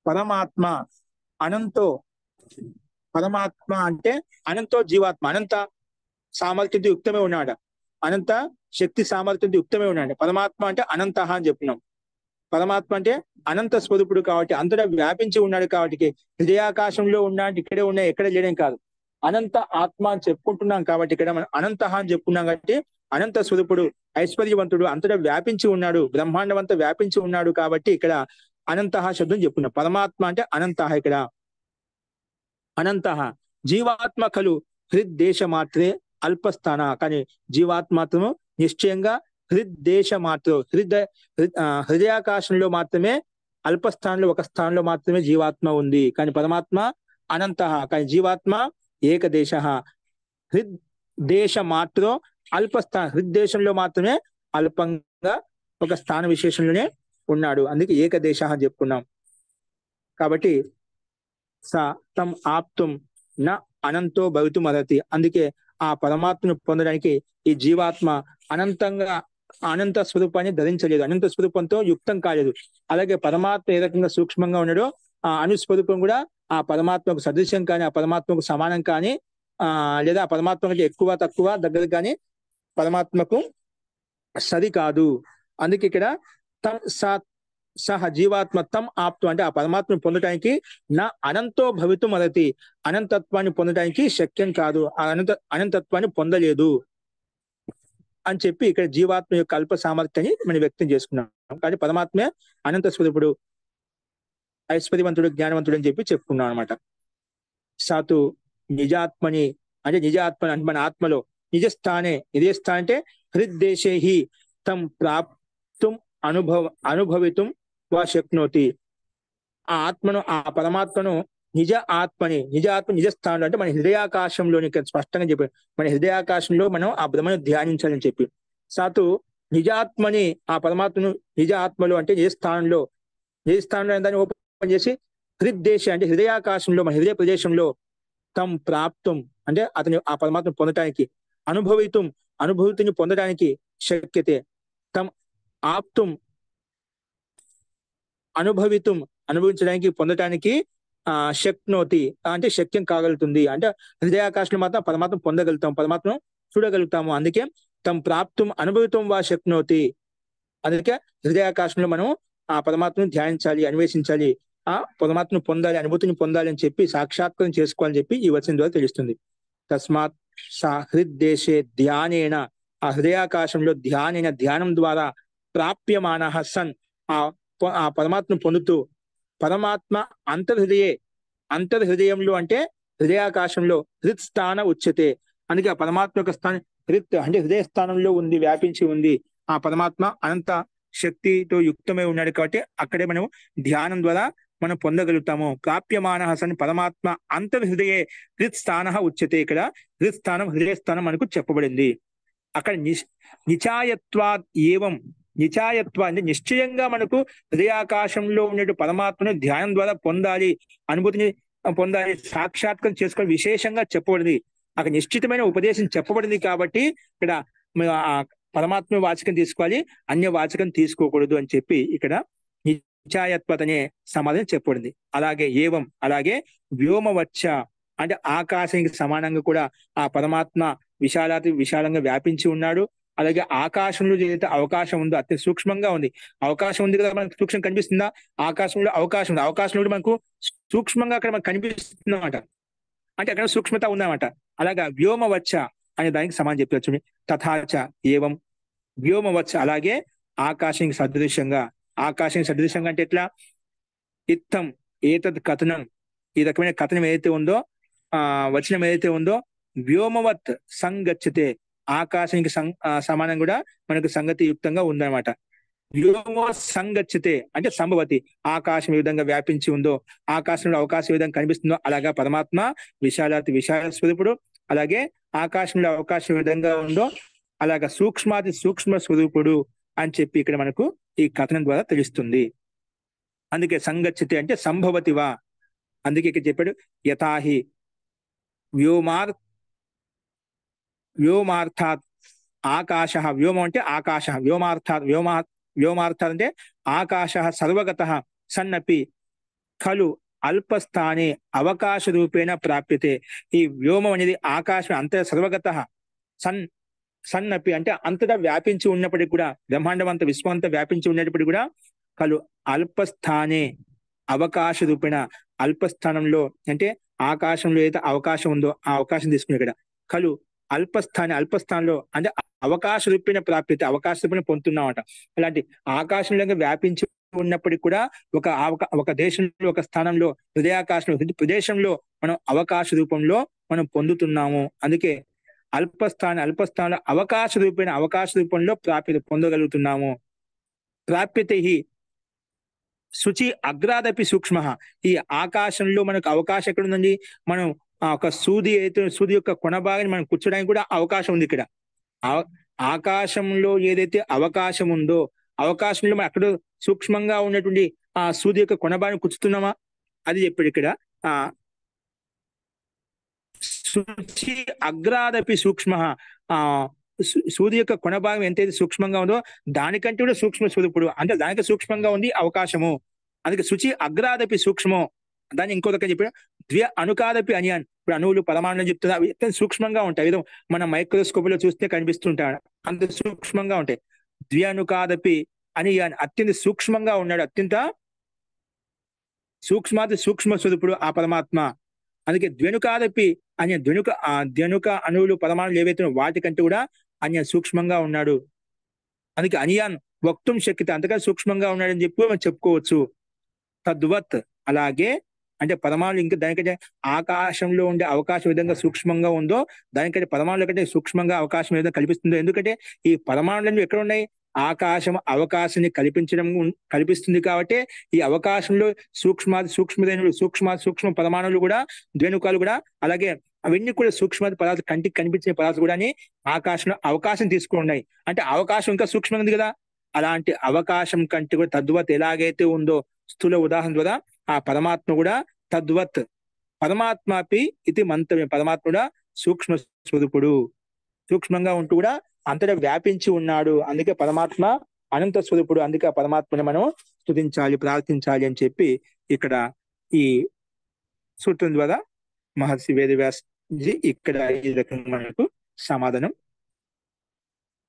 పరమాత్మ అనంతో, పరమాత్మ అంటే అనంతో జీవాత్మ, అనంత సామర్థ్యంతో యుక్తమే ఉన్నాడు, అనంత శక్తి సామర్థ్యంతో యుక్తమే ఉన్నాడు. పరమాత్మ అంటే అనంత అని చెప్తున్నాం. పరమాత్మ అంటే అనంత స్వరూపుడు కాబట్టి, అంతటా వ్యాపించి ఉన్నాడు కాబట్టి, హృదయాకాశంలో ఉన్నాడు, ఇక్కడే ఉన్నా ఎక్కడ లేడం కాదు, అనంత ఆత్మ అని చెప్పుకుంటున్నాం కాబట్టి ఇక్కడ మనం అనంత అని చెప్పుకున్నాం కాబట్టి అనంత స్వరూపుడు, ఐశ్వర్యవంతుడు, అంతటా వ్యాపించి ఉన్నాడు, బ్రహ్మాండం అంతా వ్యాపించి ఉన్నాడు కాబట్టి ఇక్కడ అనంత శబ్దం చెప్పుకున్నాం. పరమాత్మ అంటే అనంత, ఇక్కడ అనంత జీవాత్మ ఖలు హృద్దేశ మాత్రే అల్పస్థాన, కానీ జీవాత్మ మాత్రము నిశ్చయంగా హృద్దేశ మాత్రం హృదయాకాశంలో మాత్రమే అల్పస్థానంలో ఒక స్థానంలో మాత్రమే జీవాత్మ ఉంది. కానీ పరమాత్మ అనంత, కానీ జీవాత్మ ఏకదేశ. హృద్దేశ మాత్రం అల్పస్థాన, హృద్దేశంలో మాత్రమే అల్పంగా ఒక స్థాన విశేషంలోనే ఉన్నాడు. అందుకే ఏకదేశ అని చెప్పుకున్నాం. కాబట్టి స తం ఆప్తుం న అనంతో భవితుం అర్హతి. అందుకే ఆ పరమాత్మను పొందడానికి ఈ జీవాత్మ అనంత స్వరూపాన్ని ధరించలేదు, అనంత స్వరూపంతో యుక్తం కాలేదు. అలాగే పరమాత్మ ఏ రకంగా సూక్ష్మంగా ఉన్నాడో ఆ అనుస్వరూపం కూడా ఆ పరమాత్మకు సదృశ్యం కానీ, ఆ పరమాత్మకు సమానం కానీ, లేదా ఆ పరమాత్మ కంటే ఎక్కువ తక్కువ దగ్గర కానీ పరమాత్మకు సరి కాదు. అందుకే ఇక్కడ తం సహ జీవాత్మ తం ఆప్తు అంటే ఆ పరమాత్మను పొందడానికి నా అనంతో భవితుం అర్హతి, అనంతత్వాన్ని పొందడానికి శక్యం కాదు, ఆ అనంతత్వాన్ని పొందలేదు అని చెప్పి ఇక్కడ జీవాత్మ యొక్క అల్ప సామర్థ్యాన్ని మనం వ్యక్తం చేసుకున్నాం. కానీ పరమాత్మే అనంత స్వరూపుడు, ఐశ్వర్యవంతుడు, జ్ఞానవంతుడు అని చెప్పి చెప్పుకున్నాం అనమాట. సాతు నిజాత్మని అంటే నిజాత్మ అంటే మన ఆత్మలో నిజస్థానే, ఇదే స్థానం అంటే హృద్దేశే తం ప్రాప్తుం అనుభవితుం వా శక్నోతి. ఆ ఆత్మను, ఆ పరమాత్మను నిజ స్థానంలో అంటే మన హృదయాకాశంలోని స్పష్టంగా చెప్పారు, మన హృదయాకాశంలో మనం ఆ బ్రహ్మను ధ్యానించాలని చెప్పి. సాతు నిజాత్మని, ఆ పరమాత్మను నిజ ఆత్మలో అంటే నిజ స్థానంలో దాన్ని ఓపెన్ చేసి హృద్దేశ అంటే హృదయాకాశంలో, మన హృదయ ప్రదేశంలో తం ప్రాప్తం అంటే అతని ఆ పరమాత్మను పొందటానికి, అనుభూతిని పొందడానికి శక్యతే. తం ఆప్తుం అనుభవించడానికి పొందటానికి శక్నోతి అంటే శక్యం కాగలుగుతుంది. అంటే హృదయాకాశంలో మాత్రం పరమాత్మ పొందగలుగుతాం, పరమాత్మను చూడగలుగుతాము. అందుకే తం ప్రాప్తుం అనుభవితం వా శక్నోతి. అందుకే హృదయాకాశంలో మనం ఆ పరమాత్మను ధ్యానించాలి, అన్వేషించాలి, ఆ పరమాత్మను పొందాలి, అనుభూతిని పొందాలి అని చెప్పి సాక్షాత్కారం చేసుకోవాలని చెప్పి ఈ వచనం ద్వారా తెలుస్తుంది. తస్మాత్ సా హృద్దేశే ధ్యానేన, ఆ హృదయాకాశంలో ధ్యానం ద్వారా ప్రాప్యమాన సన్ ఆ పరమాత్మను పొందుతూ, పరమాత్మ అంతర్హృదయంలో అంటే హృదయాకాశంలో హృత్స్థాన ఉచ్యతే. అందుకే ఆ పరమాత్మ యొక్క స్థానం అంటే హృదయ స్థానంలో ఉంది, వ్యాపించి ఉంది. ఆ పరమాత్మ అనంత శక్తితో యుక్తమై ఉన్నాడు కాబట్టి అక్కడే మనం ధ్యానం ద్వారా మనం పొందగలుగుతాము. ప్రాప్యమాన సన్ పరమాత్మ అంతర్హృదయే హృత్స్థాన ఉచ్యతే. ఇక్కడ హృదయ స్థానం మనకు చెప్పబడింది. అక్కడ నిచాయత్వ అంటే నిశ్చయంగా మనకు హృదయాకాశంలో ఉన్నట్టు పరమాత్మను ధ్యానం ద్వారా పొందాలి, అనుభూతిని పొందాలి, సాక్షాత్కారం చేసుకోవాలి విశేషంగా చెప్పబడింది. అక్కడ నిశ్చితమైన ఉపదేశం చెప్పబడింది కాబట్టి ఇక్కడ ఆ పరమాత్మ వాచకం తీసుకోవాలి, అన్య వాచకం తీసుకోకూడదు అని చెప్పి ఇక్కడ నిచాయత్వత అనే సమాధానం చెప్పబడింది. అలాగే వ్యోమవచ్చ అంటే ఆకాశానికి సమానంగా కూడా ఆ పరమాత్మ విశాలంగా వ్యాపించి ఉన్నాడు. అలాగే ఆకాశంలో ఏదైతే అవకాశం ఉందో అత్యంత సూక్ష్మంగా ఉంది. అవకాశం ఉంది కదా, మనకు సూక్ష్మం కనిపిస్తుందా? ఆకాశంలో అవకాశం ఉంది, ఆకాశంలో మనకు సూక్ష్మంగా అక్కడ మనకు కనిపిస్తుంది అన్నమాట. అంటే అక్కడ సూక్ష్మత ఉందన్నమాట. అలాగా వ్యోమవచ్చ అనే దానికి సమానం చెప్పవచ్చు. తథాచ ఏవం వ్యోమవచ్చ అలాగే ఆకాశానికి సదృశ్యంగా అంటే ఎట్లా? ఇత్తం ఏతద్ కథనం, ఈ రకమైన కథనం ఏదైతే ఉందో, వచనం ఏదైతే ఉందో, వ్యోమవత్ సంగచ్చతే ఆకాశానికి సమానం కూడా మనకు సంగతి యుక్తంగా ఉందన్నమాట. వ్యోమ సంగచ్చతే అంటే సంభవతి, ఆకాశం ఏ విధంగా వ్యాపించి ఉందో, ఆకాశంలో అవకాశం ఏ విధంగా కనిపిస్తుందో అలాగా పరమాత్మ విశాల స్వరూపుడు. అలాగే ఆకాశంలో అవకాశం ఏ విధంగా ఉందో అలాగా సూక్ష్మ స్వరూపుడు అని చెప్పి ఇక్కడ మనకు ఈ కథనం ద్వారా తెలుస్తుంది. అందుకే సంగచ్చతే అంటే సంభవతివా. అందుకే ఇక్కడ చెప్పాడు యథాహి వ్యోమార్థాత్ ఆకాశ, వ్యోమం అంటే ఆకాశ, వ్యోమార్థాత్ అంటే ఆకాశ సర్వగత సన్నపి ఖలు అల్పస్థానే అవకాశ రూపేణ ప్రాప్యతే. ఈ వ్యోమం అనేది ఆకాశం సర్వగత సన్నపి అంటే అంతటా వ్యాపించి ఉన్నప్పటికీ కూడా, బ్రహ్మాండం అంతా విశ్వం అంతా వ్యాపించి ఉన్నప్పటికీ కూడా ఖలు అల్పస్థానే అవకాశ రూపేణ, అల్పస్థానంలో అంటే ఆకాశంలో ఏదైతే అవకాశం ఉందో ఆ అవకాశం తీసుకునే ఇక్కడ ఖలు అల్పస్థానంలో అంటే అవకాశ రూపేణ ప్రాప్యత, అవకాశ రూపేణ పొందుతున్నామట. అలాంటి ఆకాశంలో వ్యాపించి ఉన్నప్పటికీ కూడా ఒక దేశంలో, ఒక స్థానంలో, హృదయాకాశంలో, ప్రదేశంలో మనం అవకాశ రూపంలో మనం పొందుతున్నాము. అందుకే అల్పస్థానంలో అవకాశ రూపంలో ప్రాప్యత పొందగలుగుతున్నాము. ప్రాప్యత శుచి అగ్రాదపి సూక్ష్మ. ఈ ఆకాశంలో మనకు అవకాశం ఎక్కడ ఉందండి? మనం ఒక సూది యొక్క కొన భాగాన్ని మనం కూర్చోడానికి కూడా అవకాశం ఉంది ఇక్కడ. ఆకాశంలో ఏదైతే అవకాశం ఉందో, అవకాశంలో మనం అక్కడ సూక్ష్మంగా ఉన్నటువంటి ఆ సూది యొక్క కొన భాగాన్ని కూర్చుతున్నామా? అది చెప్పాడు ఇక్కడ. ఆ శుచి అగ్రాదపి సూక్ష్మ. ఆ సూది యొక్క కొన భాగం ఎంతైతే సూక్ష్మంగా ఉందో దానికంటే కూడా సూక్ష్మ స్వరూపుడు, అంటే దానికి సూక్ష్మంగా ఉంది అవకాశము. అందుకే శుచి అగ్రాదపి సూక్ష్మం. దాన్ని ఇంకో రకంగా చెప్పాడు, ద్వ్య అణుకాదపి అనియాన్. ఇప్పుడు అణువులు పరమాణులు చెప్తున్నా, అవి ఎంత సూక్ష్మంగా ఉంటాయి, ఏదో మన మైక్రోస్కోప్ లో చూస్తే కనిపిస్తుంటాడు, అంత సూక్ష్మంగా ఉంటాయి. ద్వ్య అణుకాదపి అనియాన్, అత్యంత సూక్ష్మంగా ఉన్నాడు, అత్యంత సూక్ష్మ స్వరూపుడు ఆ పరమాత్మ. అందుకే ద్వెనుకాదపి ద్వెనుక అణువులు పరమాణులు ఏవైతే వాటికంటే కూడా అన్య సూక్ష్మంగా ఉన్నాడు. అందుకే అనియాన్ వక్తుం శక్తి, అంతగా సూక్ష్మంగా ఉన్నాడని చెప్పి మనం చెప్పుకోవచ్చు. తద్వత్, అలాగే అంటే పరమాణులు ఇంకా దానికంటే ఆకాశంలో ఉండే అవకాశం విధంగా సూక్ష్మంగా ఉందో దానికంటే పరమాణుల కంటే సూక్ష్మంగా అవకాశం విధంగా కల్పిస్తుందో. ఎందుకంటే ఈ పరమాణులన్నీ ఎక్కడ ఉన్నాయి? అవకాశాన్ని కల్పిస్తుంది కాబట్టి ఈ అవకాశంలో సూక్ష్మ పరమాణులు కూడా, ద్వేణుకాలు కూడా, అలాగే అవన్నీ కూడా సూక్ష్మ పదార్థాలు, కంటికి కనిపించే పదార్థాలు కూడా ఆకాశంలో అవకాశం తీసుకున్నాయి. అంటే అవకాశం ఇంకా సూక్ష్మంగా ఉంది కదా, అలాంటి అవకాశం కంటే కూడా తద్వత్ ఎలాగైతే ఉందో స్థూల ఉదాహరణ ద్వారా ఆ పరమాత్మ కూడా తద్వత్ పరమాత్మపి ఇది మంతవ్యం. పరమాత్మ కూడా సూక్ష్మ స్వరూపుడు, సూక్ష్మంగా ఉంటూ కూడా అంతటా వ్యాపించి ఉన్నాడు. అందుకే పరమాత్మ అనంత స్వరూపుడు. అందుకే ఆ పరమాత్మని మనం స్తుతించాలి, ప్రార్థించాలి అని చెప్పి ఇక్కడ ఈ సూత్రం ద్వారా మహర్షి వేదవ్యాస్ జీ ఇక్కడ ఈ రకంగా మనకు సమాధానం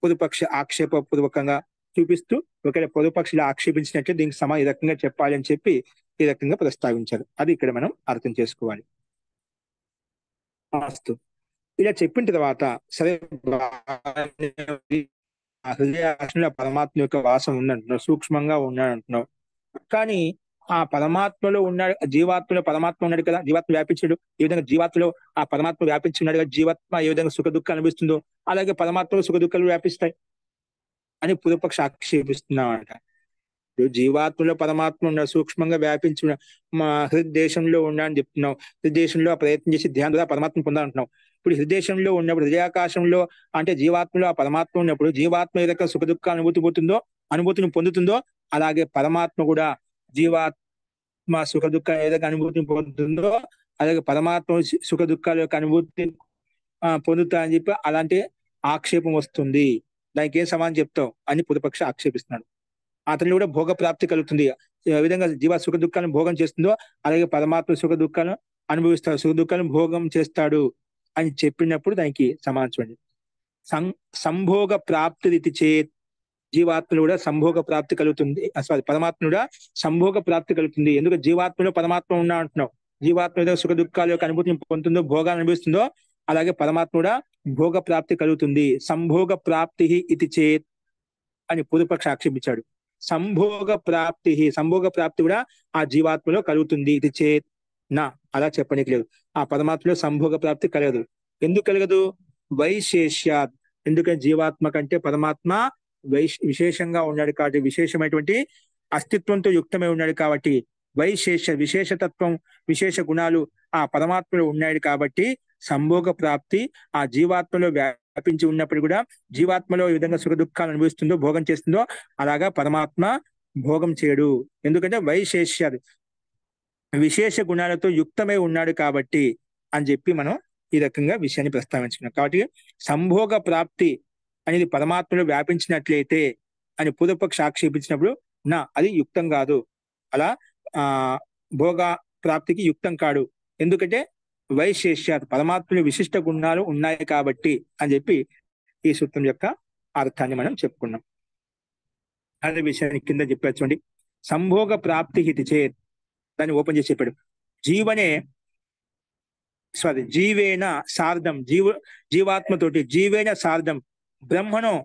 పొదుపక్ష ఆక్షేపపూర్వకంగా చూపిస్తూ, ఒకవేళ పొదుపక్షులు ఆక్షేపించినట్లే దీనికి ఈ రకంగా చెప్పాలి అని చెప్పి ఈ రకంగా ప్రస్తావించారు. అది ఇక్కడ మనం అర్థం చేసుకోవాలి. అస్తు, ఇలా చెప్పిన తర్వాత సరే, హృదయాశంలో పరమాత్మ యొక్క వాసం ఉందంటున్నావు, సూక్ష్మంగా ఉన్నాడు అంటున్నావు. కానీ ఆ పరమాత్మలో ఉన్నాడు, జీవాత్మలో పరమాత్మ ఉన్నాడు కదా, జీవాత్మ వ్యాపించాడు. ఏ విధంగా జీవాత్మలో ఆ పరమాత్మ వ్యాపించి ఉన్నాడు కదా, జీవాత్మ ఏ విధంగా సుఖ దుఃఖాలు అనిపిస్తుందో అలాగే పరమాత్మలో సుఖ దుఃఖాలు వ్యాపిస్తాయి అని పూర్వపక్ష ఆక్షేపిస్తున్నామంట. జీవాత్మలో పరమాత్మ ఉన్నాడు, సూక్ష్మంగా వ్యాపించి మా హృదయదేశంలో ఉన్నాడని చెప్తున్నావు. హృదయదేశంలో ప్రయత్నం చేసి ధ్యానం ద్వారా పరమాత్మ పొందాలంటున్నావు. ఇప్పుడు హృదయదేశంలో ఉన్నప్పుడు, హృదయాకాశంలో అంటే జీవాత్మలో ఆ పరమాత్మ ఉన్నప్పుడు జీవాత్మ ఏదైనా సుఖ దుఃఖ అనుభూతిని పొందుతుందో అలాగే పరమాత్మ కూడా జీవాత్మ సుఖ దుఃఖ ఏదైనా అనుభూతిని పొందుతుందో అలాగే పరమాత్మ సుఖ దుఃఖాల యొక్క అనుభూతి పొందుతా అని చెప్పి అలాంటి ఆక్షేపం వస్తుంది. దానికి ఏం సమాధానం చెప్తావు అని పూర్వపక్ష ఆక్షేపిస్తున్నాడు. అతను కూడా భోగ ప్రాప్తి కలుగుతుంది. ఏ విధంగా జీవ సుఖ దుఃఖాలను భోగం చేస్తుందో అలాగే పరమాత్మ సుఖ దుఃఖాలను అనుభవిస్తాడు, సుఖ దుఃఖాలను భోగం చేస్తాడు అని చెప్పినప్పుడు దానికి సమాధానం చూడండి. సంభోగ ప్రాప్తి రీతి చేత్, జీవాత్మలో కూడా సంభోగ ప్రాప్తి కలుగుతుంది. పరమాత్మ కూడా సంభోగ ప్రాప్తి కలుగుతుంది. ఎందుకంటే జీవాత్మలో పరమాత్మ ఉన్నా అంటున్నావు. జీవాత్మ ఏదో సుఖ దుఃఖాల యొక్క అనుభూతిని పొందుతుందో, భోగాన్ని అనుభవిస్తుందో అలాగే పరమాత్మ కూడా భోగ ప్రాప్తి కలుగుతుంది. సంభోగ ప్రాప్తి ఇది చేత్ అని పూర్వపక్ష ఆక్షేపించాడు. సంభోగ ప్రాప్తి కూడా ఆ జీవాత్మలో కలుగుతుంది. ఇది చేత్ నా, అలా చెప్పడానికి లేదు. ఆ పరమాత్మలో సంభోగ ప్రాప్తి కలగదు. ఎందుకు కలగదు? వైశేష్యాత్, ఎందుకంటే జీవాత్మ కంటే పరమాత్మ విశేషంగా ఉన్నాడు కాబట్టి, విశేషమైనటువంటి అస్తిత్వంతో యుక్తమై ఉన్నాడు కాబట్టి, విశేషతత్వం విశేష గుణాలు ఆ పరమాత్మలో ఉన్నాడు కాబట్టి సంభోగ ప్రాప్తి ఆ జీవాత్మలో వ్యాపించి ఉన్నప్పుడు కూడా జీవాత్మలో ఈ విధంగా సుఖ దుఃఖాలు అనుభవిస్తుందో, భోగం చేస్తుందో అలాగా పరమాత్మ భోగం చేయడు. ఎందుకంటే విశేష గుణాలతో యుక్తమై ఉన్నాడు కాబట్టి అని చెప్పి మనం ఈ రకంగా విషయాన్ని ప్రస్తావించుకున్నాం. కాబట్టి సంభోగ ప్రాప్తి అనేది పరమాత్మలో వ్యాపించినట్లయితే అని పూర్వపక్ష ఆక్షేపించినప్పుడు అది యుక్తం కాదు, అలా భోగ ప్రాప్తికి యుక్తం కాడు. ఎందుకంటే వైశేష్యాత్, పరమాత్మలో విశిష్ట గుణాలు ఉన్నాయి కాబట్టి అని చెప్పి ఈ సూత్రం యొక్క అర్థాన్ని మనం చెప్పుకున్నాం. అదే విషయాన్ని కింద చెప్పారు చూడండి. సంభోగ ప్రాప్తి హితి చేత్, దాన్ని ఓపెన్ చేసి చెప్పాడు. జీవేన సార్ధం, జీవాత్మతోటి జీవేన సార్ధం బ్రహ్మణో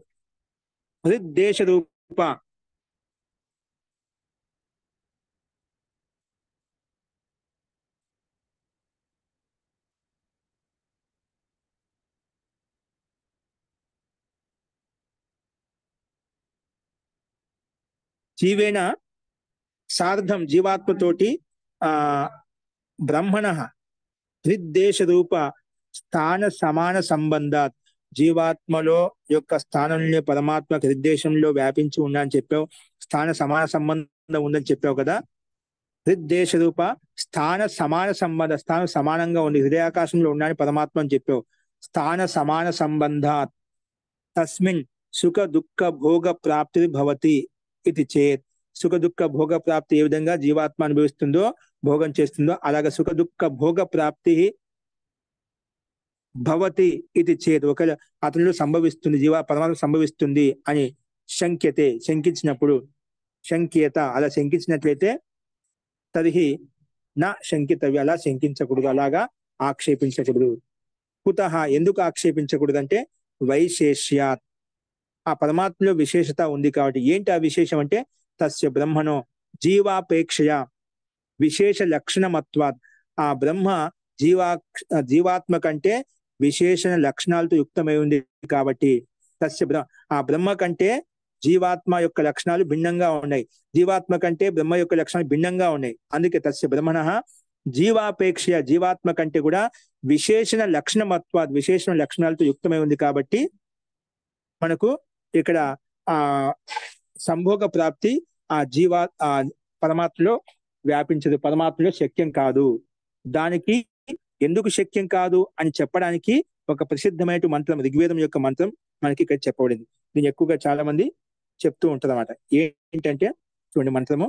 హృద్దేశ రూప జీవేన సార్ధం జీవాత్మతోటి ఆ బ్రహ్మణ హృద్దేశ రూప స్థాన సమాన సంబంధాత్ జీవాత్మలో యొక్క స్థానంలో పరమాత్మ హృద్దేశంలో వ్యాపించి ఉందని చెప్పావు. స్థాన సమాన సంబంధం ఉందని చెప్పావు కదా. హృద్దేశ రూప స్థాన సమాన సంబంధ, స్థానం సమానంగా ఉంది, హృదయాకాశంలో ఉన్నాయని పరమాత్మ అని చెప్పావు. స్థాన సమాన సంబంధాత్ తస్మిన్ సుఖ దుఃఖ భోగ ప్రాప్తి భవతి ఇది చేత్. సుఖ దుఃఖ భోగ ప్రాప్తి ఏ విధంగా జీవాత్మ అనుభవిస్తుందో, భోగం చేస్తుందో, అలాగే సుఖ దుఃఖ భోగ ప్రాప్తి భవతి ఇది చేత్, ఒక అతనిలో సంభవిస్తుంది, పరమాత్మ సంభవిస్తుంది అని శంక్యతే, శంకించినప్పుడు, శంక్యత అలా శంకించినట్లయితే తరిహి నా శంకితవ్య, అలా శంకించకూడదు, అలాగా ఆక్షేపించకూడదు. కుతః ఎందుకు ఆక్షేపించకూడదు అంటే వైశేష్యాత్, ఆ పరమాత్మలో విశేషత ఉంది కాబట్టి. ఏంటి ఆ విశేషం అంటే తస్య బ్రహ్మణో జీవాపేక్షయ విశేష లక్షణమత్వాత్, ఆ బ్రహ్మ జీవాత్మ కంటే విశేషణ లక్షణాలతో యుక్తమై ఉంది కాబట్టి. ఆ బ్రహ్మ కంటే జీవాత్మ యొక్క లక్షణాలు భిన్నంగా ఉన్నాయి, జీవాత్మ కంటే బ్రహ్మ యొక్క లక్షణాలు భిన్నంగా ఉన్నాయి. అందుకే తస్య బ్రహ్మణ జీవాపేక్ష, జీవాత్మ కంటే కూడా విశేషణ లక్షణమత్వాత్, విశేషణ లక్షణాలతో యుక్తమై ఉంది కాబట్టి మనకు ఇక్కడ ఆ సంభోగ ప్రాప్తి ఆ పరమాత్మలో వ్యాపించదు, పరమాత్మలో శక్యం కాదు. దానికి ఎందుకు శక్యం కాదు అని చెప్పడానికి ఒక ప్రసిద్ధమైన మంత్రం, ఋగ్వేదం యొక్క మంత్రం మనకి ఇక్కడ చెప్పబడింది. దీన్ని ఎక్కువగా చాలా మంది చెప్తూ ఉంటారు అన్నమాట. ఏంటంటే చూడండి మంత్రము,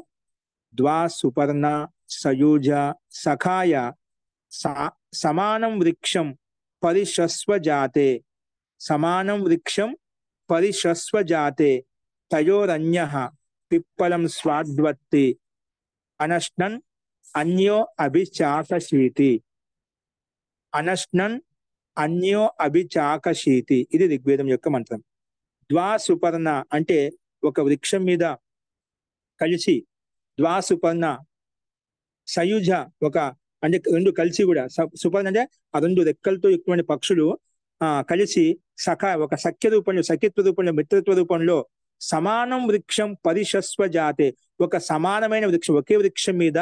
ద్వా సుపర్ణ సయూజ సఖాయ సమానం వృక్షం పరిషస్వ జాతే, సమానం వృక్షం పరిషస్వ జాతే తయోరన్యః పిప్పలం స్వాద్వత్తి అనశ్నన్ అన్యో అభిచాకశీతి, అనశ్నన్ అన్యో అభిచాకశీతి, ఇది ఋగ్వేదం యొక్క మంత్రం. ద్వా సుపర్ణ అంటే ఒక వృక్షం మీద కలిసి, ద్వా సుపర్ణ సయుజ ఒక అంటే రెండు కలిసి కూడా, సుపర్ణ అంటే ఆ రెండు రెక్కలతో ఎక్కువ పక్షులు కలిసి ఒక సఖ్య రూపంలో, సఖ్యత్వ రూపంలో, మిత్రత్వ రూపంలో సమానం వృక్షం పరిషస్వ జాతే, ఒక సమానమైన వృక్షం, ఒకే వృక్షం మీద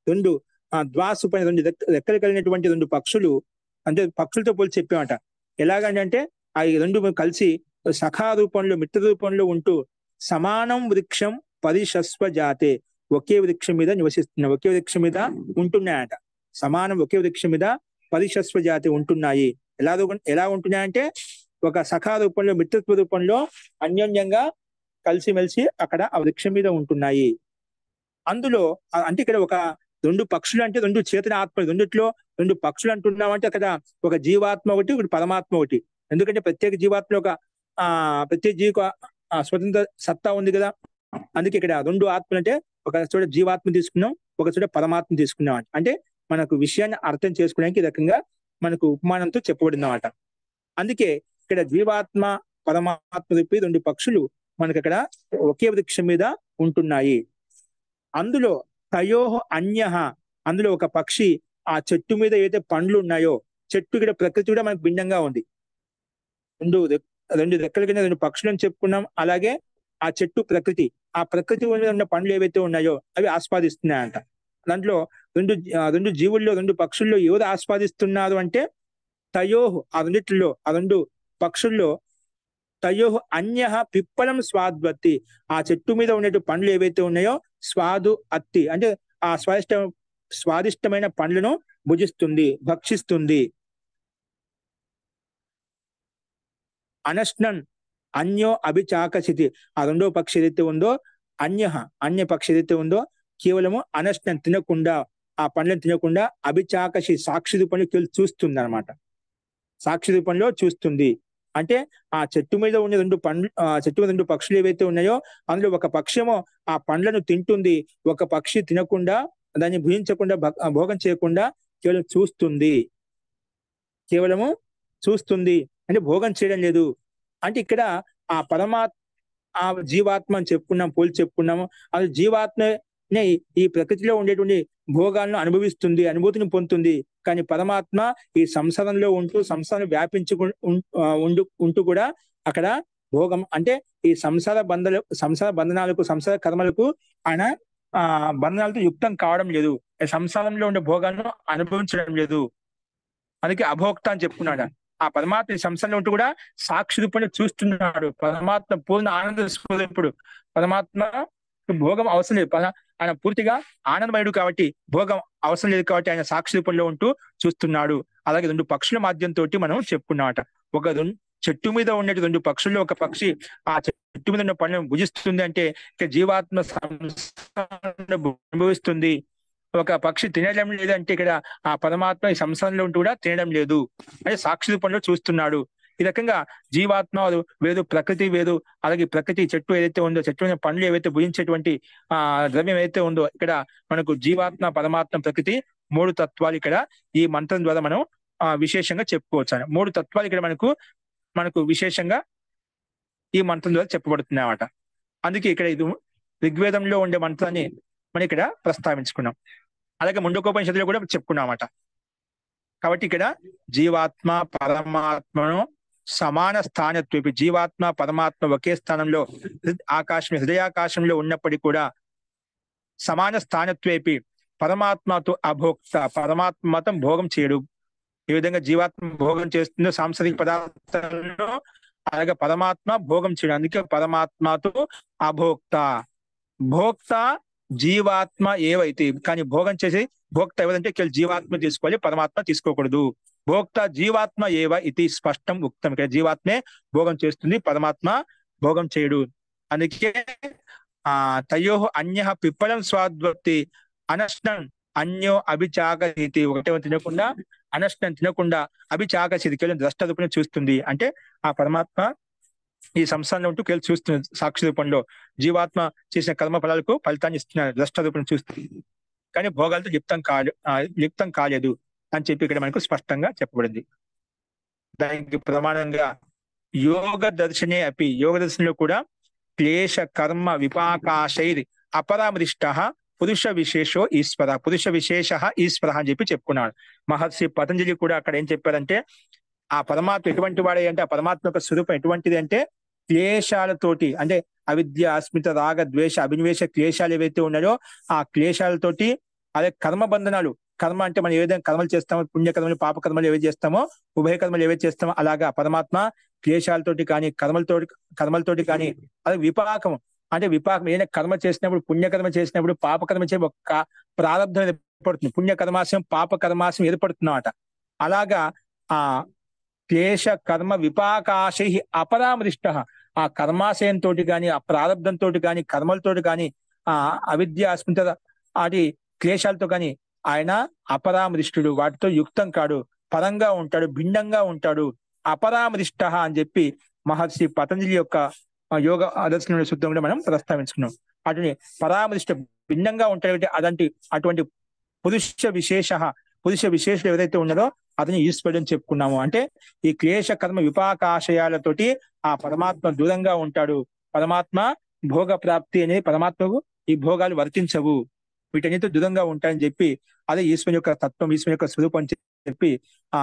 రెండు ద్వాసుపైన రెండు రెక్కలు కలిగినటువంటి రెండు పక్షులు, అంటే పక్షులతో పోల్చి చెప్పామట. ఎలాగంటే ఆ రెండు కలిసి సఖా రూపంలో, మిత్ర రూపంలో ఉంటూ సమానం వృక్షం పరిషస్వ జాతే, ఒకే వృక్షం మీద నివసిస్తున్నాయి, ఒకే వృక్షం మీద ఉంటున్నాయట. సమానం ఒకే వృక్షం మీద పరిషస్వ జాతి ఉంటున్నాయి. ఎలా ఉంటున్నాయంటే ఒక సఖా రూపంలో, మిత్రత్వ రూపంలో అన్యోన్యంగా కలిసిమెలిసి అక్కడ ఆ వృక్షం మీద ఉంటున్నాయి. అందులో అంటే ఇక్కడ ఒక రెండు పక్షులు అంటే రెండు చేతన ఆత్మ, రెండిట్లో రెండు పక్షులు అంటున్నామంటే అక్కడ ఒక జీవాత్మ ఒకటి, ఒకటి పరమాత్మ ఒకటి. ఎందుకంటే ప్రత్యేక జీవాత్మ ఒక ప్రత్యేక జీవిక స్వతంత్ర సత్తా ఉంది కదా. అందుకే ఇక్కడ రెండు ఆత్మలు అంటే ఒక చోట జీవాత్మ తీసుకున్నాం, ఒక చోట పరమాత్మ తీసుకున్నాం. అంటే మనకు విషయాన్ని అర్థం చేసుకోవడానికి ఈ రకంగా మనకు ఉపమానంతో చెప్పబడిందన్నమాట. అందుకే ఇక్కడ జీవాత్మ పరమాత్మ చెప్పి రెండు పక్షులు మనకి అక్కడ ఒకే వృక్షం మీద ఉంటున్నాయి. అందులో తయోహ అన్యః, అందులో ఒక పక్షి ఆ చెట్టు మీద ఏదైతే పండ్లు ఉన్నాయో, చెట్టు ఇక్కడ ప్రకృతి కూడా మనకు భిన్నంగా ఉంది. రెండు రెక్కల కింద రెండు పక్షులను చెప్పుకున్నాం. అలాగే ఆ చెట్టు ప్రకృతి, ఆ ప్రకృతి మీద ఉన్న పండ్లు ఏవైతే ఉన్నాయో అవి ఆస్వాదిస్తున్నాయంట. దాంట్లో రెండు జీవుల్లో, రెండు పక్షుల్లో ఎవరు ఆస్వాదిస్తున్నారు అంటే తయోహు, ఆ రెండిట్లో, ఆ రెండు పక్షుల్లో తయోహు అన్యః పిప్పలం స్వాద్వత్తి, ఆ చెట్టు మీద ఉండే పండ్లు ఏవైతే ఉన్నాయో స్వాదు అత్తి అంటే ఆ స్వాదిష్టమైన పండ్లను భుజిస్తుంది, భక్షిస్తుంది. అనశ్నన్ అన్యో అభిచాకసితి, ఆ రెండో పక్షి ఏదైతే ఉందో అన్య పక్షి ఏదైతే ఉందో కేవలము అనశ్నన్ తినకుండా, ఆ పండ్లను తినకుండా అభిచాకసి సాక్షి రూపంలో చూస్తుంది అనమాట. సాక్షి రూపంలో చూస్తుంది అంటే ఆ చెట్టు మీద ఉన్న రెండు పండ్లు, చెట్టు మీద రెండు పక్షులు ఏవైతే ఉన్నాయో అందులో ఒక పక్షేమో ఆ పండ్లను తింటుంది, ఒక పక్షి తినకుండా, దాన్ని భుజించకుండా, భోగం చేయకుండా కేవలం చూస్తుంది అంటే భోగం చేయడం లేదు. అంటే ఇక్కడ ఆ ఆ జీవాత్మ అని పోల్చి చెప్పుకున్నాము. అది జీవాత్మనే ఈ ప్రకృతిలో ఉండేటువంటి భోగాలను అనుభూతిని పొందుతుంది. కానీ పరమాత్మ ఈ సంసారంలో ఉంటూ, సంసారం వ్యాపించు ఉంటూ కూడా అక్కడ భోగం అంటే ఈ సంసార బంధనాలకు సంసార కర్మలకు ఆయన బంధనాలతో యుక్తం కావడం లేదు, సంసారంలో ఉండే భోగాలను అనుభవించడం లేదు, అందుకే అభోక్త అని చెప్పుకున్నాడు. ఆ పరమాత్మ ఈ సంసారంలో ఉంటూ కూడా సాక్షి రూపంలో చూస్తున్నాడు. పరమాత్మ పూర్ణ ఆనంద స్వరూపుడు. పరమాత్మ భోగం అవసరం లేదు, ఆయన పూర్తిగా ఆనందమయుడు కాబట్టి భోగం అవసరం లేదు కాబట్టి ఆయన సాక్షి రూపంలో ఉంటూ చూస్తున్నాడు. అలాగే 2 పక్షుల మాధ్యంతో మనం చెప్పుకున్నామట. ఒక చెట్టు మీద ఉండే 2 పక్షుల్లో ఒక పక్షి ఆ చెట్టు మీద ఉన్న పనులను భుజిస్తుంది అంటే ఇక జీవాత్మ అనుభవిస్తుంది. ఒక పక్షి తినడం లేదంటే ఇక్కడ ఆ పరమాత్మ ఈ సంసారంలో ఉంటూ కూడా తినడం లేదు అంటే సాక్షి రూపంలో చూస్తున్నాడు. ఈ రకంగా జీవాత్మ వేరు, ప్రకృతి వేరు. అలాగే ప్రకృతి చెట్టు ఏదైతే ఉందో, చెట్టు మీద పండ్లు ఏవైతే భుజించేటువంటి ద్రవ్యం ఏదైతే ఉందో, ఇక్కడ మనకు జీవాత్మ, పరమాత్మ, ప్రకృతి 3 తత్వాలు ఇక్కడ ఈ మంత్రం ద్వారా మనం విశేషంగా చెప్పుకోవచ్చు. 3 తత్వాలు ఇక్కడ మనకు విశేషంగా ఈ మంత్రం ద్వారా చెప్పబడుతున్నాయి అన్నమాట. అందుకే ఇక్కడ ఇది ఋగ్వేదంలో ఉండే మంత్రాన్ని మనం ఇక్కడ ప్రస్తావించుకున్నాం. అలాగే ముండకోపనిషత్తులో కూడా చెప్పుకున్నాం అన్నమాట. కాబట్టి ఇక్కడ జీవాత్మ పరమాత్మను సమాన స్థానత్వేపి, జీవాత్మ పరమాత్మ ఒకే స్థానంలో హృదయాకాశంలో ఉన్నప్పటికీ కూడా సమాన స్థానత్వేపి పరమాత్మతో అభోక్త, పరమాత్మ మాత్రం భోగం చేయడు. ఏ విధంగా జీవాత్మ భోగం చేస్తుందో సాంసారిక పదార్థంలో, అలాగే పరమాత్మ భోగం చేయడు. అందుకే పరమాత్మతో అభోక్త. భోక్త జీవాత్మ ఏవైతే, కానీ భోగం చేసి భోక్త ఎవరంటే జీవాత్మ తీసుకోవాలి, పరమాత్మ తీసుకోకూడదు. భోక్త జీవాత్మ ఏవ ఇది స్పష్టం ఉక్తం. ఇక్కడ జీవాత్మే భోగం చేస్తుంది, పరమాత్మ భోగం చేయడు. అందుకే తయో అన్య పిప్పలం స్వాద్వత్తి అనశ్నం అన్యో అభిచాకరీతి. ఒకటే తినకుండా, అనశ్నం తినకుండా, అభిచాకసిది కేవలం ద్రష్ట రూపంలో చూస్తుంది. అంటే ఆ పరమాత్మ ఈ సంసారంలో ఉంటూ కేవలం చూస్తుంది సాక్షి రూపంలో. జీవాత్మ చేసిన కర్మ ఫలాలకు ఫలితాన్ని ఇస్తున్నారు ద్రష్ట రూపంలో చూస్తుంది, కానీ భోగాలతో లిప్తం కాలేదు అని చెప్పి ఇక్కడ మనకు స్పష్టంగా చెప్పబడింది. దానికి ప్రమాణంగా యోగ దర్శనే అపి, యోగ దర్శనంలో కూడా క్లేశ కర్మ విపాకాశైర్ అపరామృష్ట పురుష విశేషో ఈశ్వర, పురుష విశేష ఈశ్వర అని చెప్పి చెప్పుకున్నాడు. మహర్షి పతంజలి కూడా అక్కడ ఏం చెప్పారంటే ఆ పరమాత్మ ఎటువంటి వాడే అంటే, ఆ పరమాత్మ యొక్క స్వరూపం ఎటువంటిది అంటే క్లేశాలతోటి, అంటే అవిద్య, అస్మిత, రాగ, ద్వేష, అభినివేశ క్లేశాలు ఏవైతే ఉన్నాయో ఆ క్లేశాలతోటి, అదే కర్మ బంధనాలు. కర్మ అంటే మనం ఏ విధంగా కర్మలు చేస్తామో, పుణ్యకర్మలు, పాప కర్మలు ఏవైతే చేస్తామో, ఉభయ కర్మలు ఏవైతే చేస్తామో, అలాగా పరమాత్మ క్లేశాలతోటి కానీ కర్మలతోటి కానీ, అది విపాకం అంటే విపాకం. ఏదైనా కర్మ చేసినప్పుడు, పుణ్యకర్మ చేసినప్పుడు, పాపకర్మ చేసి ఒక ప్రారంభం ఏర్పడుతుంది. పుణ్యకర్మాశయం పాపకర్మాశయం ఏర్పడుతున్నమాట. అలాగా ఆ క్లేశ కర్మ విపాకాశై అపరామృష్ట, ఆ కర్మాశయంతో కానీ, ఆ ప్రారంధంతో కానీ, కర్మలతో కానీ, ఆ అవిద్య, అస్మిత వాటి క్లేశాలతో కానీ ఆయన అపరామృష్టుడు, వాటితో యుక్తం కాడు, పరంగా ఉంటాడు, భిన్నంగా ఉంటాడు. అపరామృష్ట అని చెప్పి మహర్షి పతంజలి యొక్క యోగ దర్శన సూత్రం కూడా మనం ప్రస్తావించుకున్నాం. అటువంటి పరామృష్ట భిన్నంగా ఉంటాడు. అటువంటి పురుష విశేషుడు ఎవరైతే ఉన్నారో అతని ఈశ్వరుడు అని చెప్పుకున్నాము. అంటే ఈ క్లేశ కర్మ విపాకాశయాలతోటి ఆ పరమాత్మ దూరంగా ఉంటాడు. పరమాత్మ భోగ ప్రాప్తి అనేది పరమాత్మకు ఈ భోగాలు వర్తించవు, వీటన్నిటితో దూరంగా ఉంటాయని చెప్పి, అదే ఈశ్వరుని యొక్క తత్వం, ఈశ్వరుని యొక్క స్వరూపం అని చెప్పి ఆ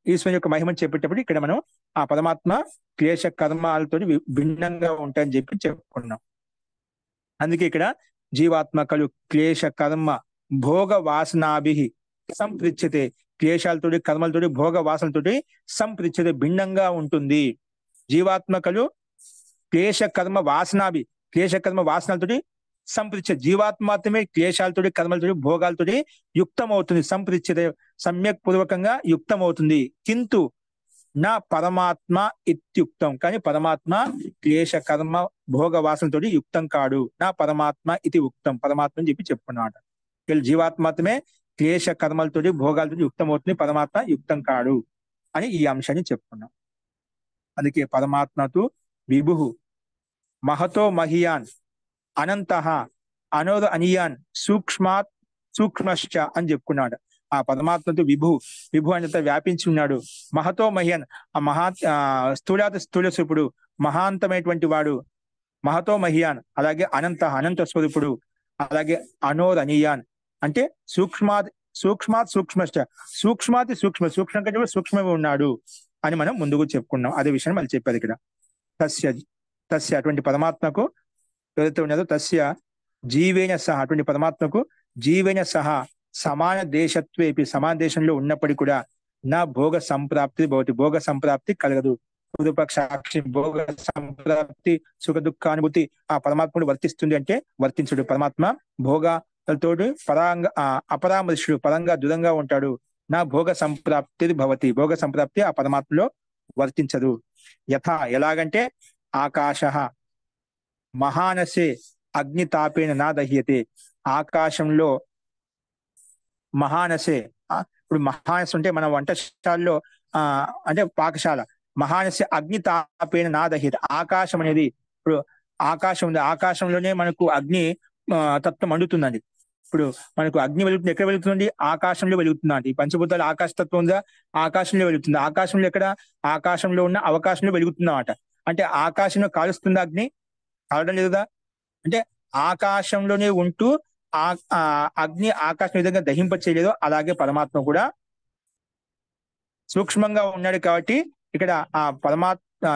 ఈశ్వరుని యొక్క మహిమని చెప్పేటప్పుడు ఇక్కడ మనం ఆ పరమాత్మ క్లేశ కర్మాలతో భిన్నంగా ఉంటాయని చెప్పి చెప్పుకున్నాం. అందుకే ఇక్కడ జీవాత్మకలు క్లేశ కర్మ భోగ వాసనాభి సంపృచ్యతే, క్లేశాలతోటి కర్మలతోటి భోగ వాసనతోటి సంపృచ్యతే భిన్నంగా ఉంటుంది. జీవాత్మకలు క్లేశ కర్మ వాసనలతోటి సంపృచ్య, జీవాత్మ మాత్రమే క్లేశాలతోటి కర్మలతోటి భోగాలతోటి యుక్తమవుతుంది. సంపృచ్యత సమ్యక్ పూర్వకంగా యుక్తమవుతుంది. కింటు నా పరమాత్మ ఇత్యుక్తం, కానీ పరమాత్మ క్లేశ కర్మ భోగ వాసనతోటి యుక్తం కాడు. నా పరమాత్మ ఇది ఉక్తం, పరమాత్మ అని చెప్పి చెప్పుకున్నాడు. జీవాత్మ మాత్రమే క్లేశ కర్మలతోటి భోగాలతోటి యుక్తమవుతుంది, పరమాత్మ యుక్తం కాడు అని ఈ అంశాన్ని చెప్పుకున్నాం. అందుకే పరమాత్మతో విభు మహతో మహియాన్ అనంత అనోద అనియాన్ సూక్ష్మశ్చ అని చెప్పుకున్నాడు. ఆ పరమాత్మతో విభు అంత వ్యాపించి ఉన్నాడు. మహతో మహియాన్, ఆ స్థూల స్వరూపుడు, మహాంతమైనటువంటి వాడు మహతో మహియాన్. అలాగే అనంత స్వరూపుడు, అలాగే అనోద్ అనియాన్ అంటే సూక్ష్మాత్ సూక్ష్మశ్చ, సూక్ష్మం కంటే కూడా సూక్ష్మమే ఉన్నాడు అని మనం ముందుకు చెప్పుకున్నాం. అదే విషయాన్ని మళ్ళీ చెప్పారు ఇక్కడ. తస్య తస్య అటువంటి పరమాత్మకు ఏదైతే ఉన్నదో తస్య జీవేన సహా అటువంటి పరమాత్మకు జీవేన సహా సమాన దేశత్వేపి సమాన దేశంలో ఉన్నప్పటికీ కూడా నా భోగ సంప్రాప్తి భవతి భోగ సంప్రాప్తి కలగదు. పూర్వపక్షాక్షి భోగ సంప్రాప్తి సుఖ దుఃఖానుభూతి ఆ పరమాత్ముడు వర్తిస్తుంది అంటే వర్తించుడు. పరమాత్మ భోగాలతోడు అపరామర్శుడు పరంగా దూరంగా ఉంటాడు. నా భోగ సంప్రాప్తి భవతి భోగ సంప్రాప్తి ఆ పరమాత్మలో వర్తించదు. యథా ఎలాగంటే ఆకాశ మహానసే అగ్నితాపేన నా దహ్యతే. ఆకాశంలో మహానసే ఇప్పుడు మహానస అంటే మన వంటశాలలో అంటే పాకశాల. మహానసే అగ్నితాపేన నా దహ్యతే. ఆకాశం అనేది ఇప్పుడు ఆకాశం ఉంది, ఆకాశంలోనే మనకు అగ్ని తత్వం మండుతుందండి. ఇప్పుడు మనకు అగ్ని వెలుగుతుంది, ఎక్కడ వెలుగుతుంది? ఆకాశంలో వెలుగుతుందండి. పంచభూతాలు ఆకాశ తత్వం ఉందా? ఆకాశంలో వెలుగుతుంది. ఆకాశంలో ఎక్కడ? ఆకాశంలో ఉన్న అవకాశంలో వెలుగుతుందన్నమాట. అంటే ఆకాశంలో కాలుస్తుందా అగ్ని? కాలడం లేదుగా. అంటే ఆకాశంలోనే ఉంటూ అగ్ని ఆకాశం విధంగా దహింప చేయలేదో అలాగే పరమాత్మ కూడా సూక్ష్మంగా ఉన్నాడు కాబట్టి ఇక్కడ ఆ పరమాత్మ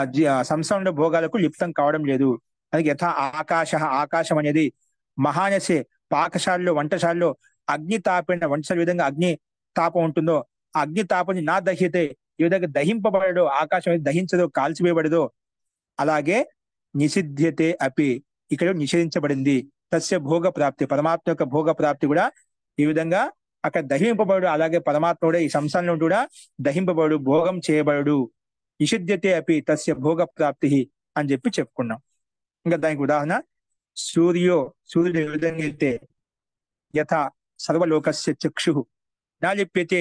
సంసారంలో భోగాలకు లిప్తం కావడం లేదు. అది యథా ఆకాశ ఆకాశం అనేది మహానసే పాకశాలలో వంటశాలలో అగ్ని తాపైన వంటశాల విధంగా అగ్ని తాపం ఉంటుందో అగ్ని తాపని నా దహ్యతే ఈ విధంగా దహింపబడదో ఆకాశం దహించదో కాల్చివేయబడదో అలాగే నిషిధ్యతే అపి ఇక్కడ నిషేధించబడింది. తస్య భోగ ప్రాప్తి పరమాత్మ యొక్క భోగ ప్రాప్తి కూడా ఈ విధంగా అక్కడ దహింపబడు. అలాగే పరమాత్మ కూడా ఈ సంసారంలో కూడా దహింపబడు భోగం చేయబడు. నిషిధ్యతే అపి తస్య భోగ ప్రాప్తి అని చెప్పి చెప్పుకున్నాం. ఇంకా దానికి ఉదాహరణ సూర్యుడు ఏ విధంగా అయితే యథా సర్వలోకస్య చక్షు నా లిప్యతే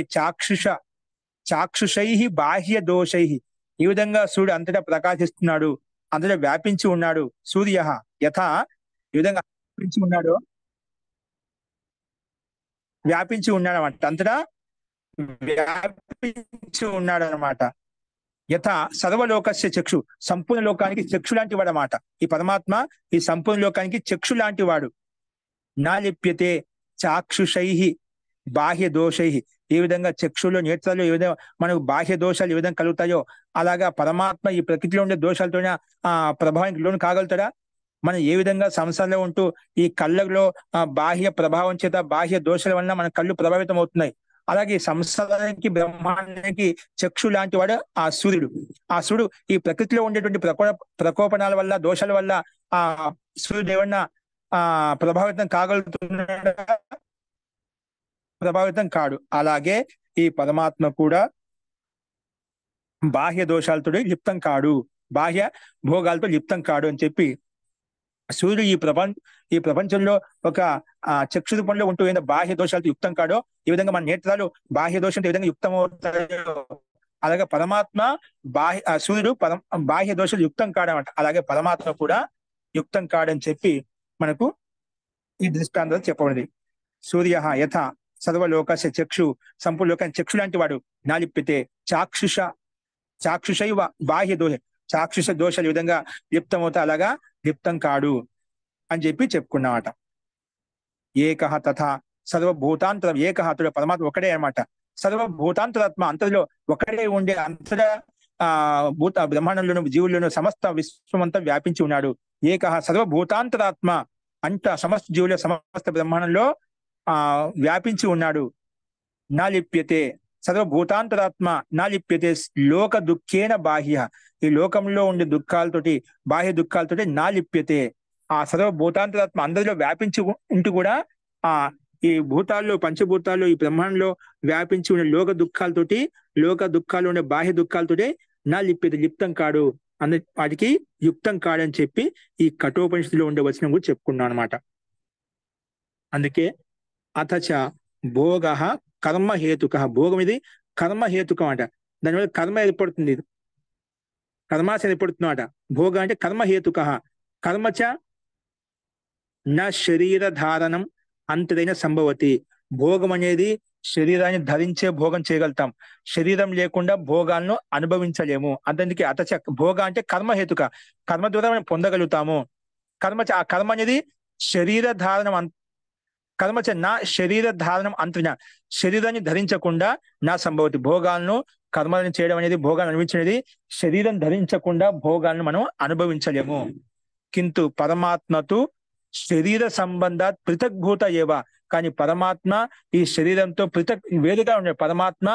చాక్షుషై బాహ్య దోషై. ఈ విధంగా సూర్యుడు అంతటా ప్రకాశిస్తున్నాడు, అంతటా వ్యాపించి ఉన్నాడు. సూర్య యథా ఈ విధంగా వ్యాపించి ఉన్నాడు అనమాట, అంతటా వ్యాపించి ఉన్నాడు అనమాట. యథా సర్వలోకస్య చక్షు సంపూర్ణ లోకానికి చక్షు లాంటి వాడు అన్నమాట. ఈ పరమాత్మ ఈ సంపూర్ణ లోకానికి చక్షు లాంటి వాడు. నా లిప్యతే చాక్షుషై బాహ్య దోషై. ఏ విధంగా చక్షులో నేత్రాలు ఏ విధంగా మనకు బాహ్య దోషాలు ఏ విధంగా కలుగుతాయో అలాగా పరమాత్మ ఈ ప్రకృతిలో ఉండే దోషాలతోనే ప్రభావానికి లోను కాగలుగుతాడా? మనం ఏ విధంగా సంసారంలో ఉంటూ ఈ కళ్ళలో బాహ్య ప్రభావం చేత బాహ్య దోషాల వలన మన కళ్ళు ప్రభావితం అవుతున్నాయి. అలాగే సంసారానికి బ్రహ్మాండానికి చక్షు లాంటి వాడు ఆ సూర్యుడు. ఆ సూర్యుడు ఈ ప్రకృతిలో ఉండేటువంటి ప్రకోపనాల వల్ల దోషాల వల్ల ఆ సూర్యుడు ఏమన్నా ప్రభావితం కాగలుగుతున్నాడా? ప్రభావితం కాడు. అలాగే ఈ పరమాత్మ కూడా బాహ్య దోషాలతో లిప్తం కాడు, బాహ్య భోగాలతో లిప్తం కాడు అని చెప్పి సూర్యుడు ఈ ప్రపంచంలో ఒక చక్షు రూపంలో ఉంటూ ఏదైనా బాహ్య దోషాలతో యుక్తం కాడో ఈ విధంగా మన నేత్రాలు బాహ్య దోషంతో ఏ విధంగా యుక్తం అవుతాయో అలాగే పరమాత్మ సూర్యుడు బాహ్య దోషాలు యుక్తం కాడనమాట. అలాగే పరమాత్మ కూడా యుక్తం కాడని చెప్పి మనకు ఈ దృష్టాంతం చెప్పబడింది. సూర్య యథా సర్వలోకస్య చక్షు సంపూర్ణ లోకానికి చక్షు లాంటి వాడు. నా లిప్యతే చాక్షుషైవ బాహ్య దోష చాక్షుష దోషాలు ఈ విధంగా లిప్తం అవుతా అలాగా లిప్తం కాడు అని చెప్పి చెప్పుకున్నమాట. ఏకహ తథా సర్వభూతాంతరం ఏకహ అతడు పరమాత్మ ఒకడే అనమాట. సర్వభూతాంతరాత్మ అంతలో ఒకడే ఉండే అంతటా భూత బ్రహ్మాండంలోను జీవుల్లోను సమస్త విశ్వమంతా వ్యాపించి ఉన్నాడు. ఏకహ సర్వభూతాంతరాత్మ అంత సమస్త జీవుల సమస్త బ్రహ్మాండంలో వ్యాపించి ఉన్నాడు. నా లిప్యతే సర్వభూతాంతరాత్మ నా లిప్యతే లోక దుఃఖేన బాహ్య. ఈ లోకంలో ఉండే దుఃఖాలతోటి బాహ్య దుఃఖాలతోటి నా లిప్యతే ఆ సర్వభూతాంతరాత్మ అందరిలో వ్యాపించి ఉంటూ కూడా ఈ భూతాల్లో పంచభూతాల్లో ఈ బ్రహ్మాండంలో వ్యాపించి ఉండే లోక దుఃఖాలు ఉండే బాహ్య దుఃఖాలతోటి నా లిప్యతే లిప్తం కాడు వాటికి యుక్తం కాడని చెప్పి ఈ కఠోపనిషత్తులో ఉండే వచనం కూడా చెప్పుకున్నాం అనమాట. అందుకే అథచ భోగ కర్మహేతుక. భోగం ఇది కర్మహేతుకం అంట. దానివల్ల కర్మ ఏర్పడుతుంది, కర్మాశయం ఏర్పడుతుందన్నమాట. భోగ అంటే కర్మహేతుక. కర్మచ నా శరీర ధారణం అంతదైన సంభవతి. భోగం అనేది శరీరాన్ని ధరించే భోగం చేయగలుగుతాం, శరీరం లేకుండా భోగాలను అనుభవించలేము. అందుకే అతచ భోగ అంటే కర్మహేతుక, కర్మ ద్వారా మనం పొందగలుగుతాము. ఆ కర్మ అనేది శరీర ధారణం కర్మచ నా శరీర ధారణం అంతన శరీరాన్ని ధరించకుండా నా సంభవతి భోగాలను కర్మలను చేయడం అనేది భోగాన్ని అనుభవించినది శరీరం ధరించకుండా భోగాలను మనం అనుభవించలేము. కింటు పరమాత్మతో శరీర సంబంధాత్ పృథగ్భూత ఏవ. కానీ పరమాత్మ ఈ శరీరంతో వేరుగా ఉండే. పరమాత్మ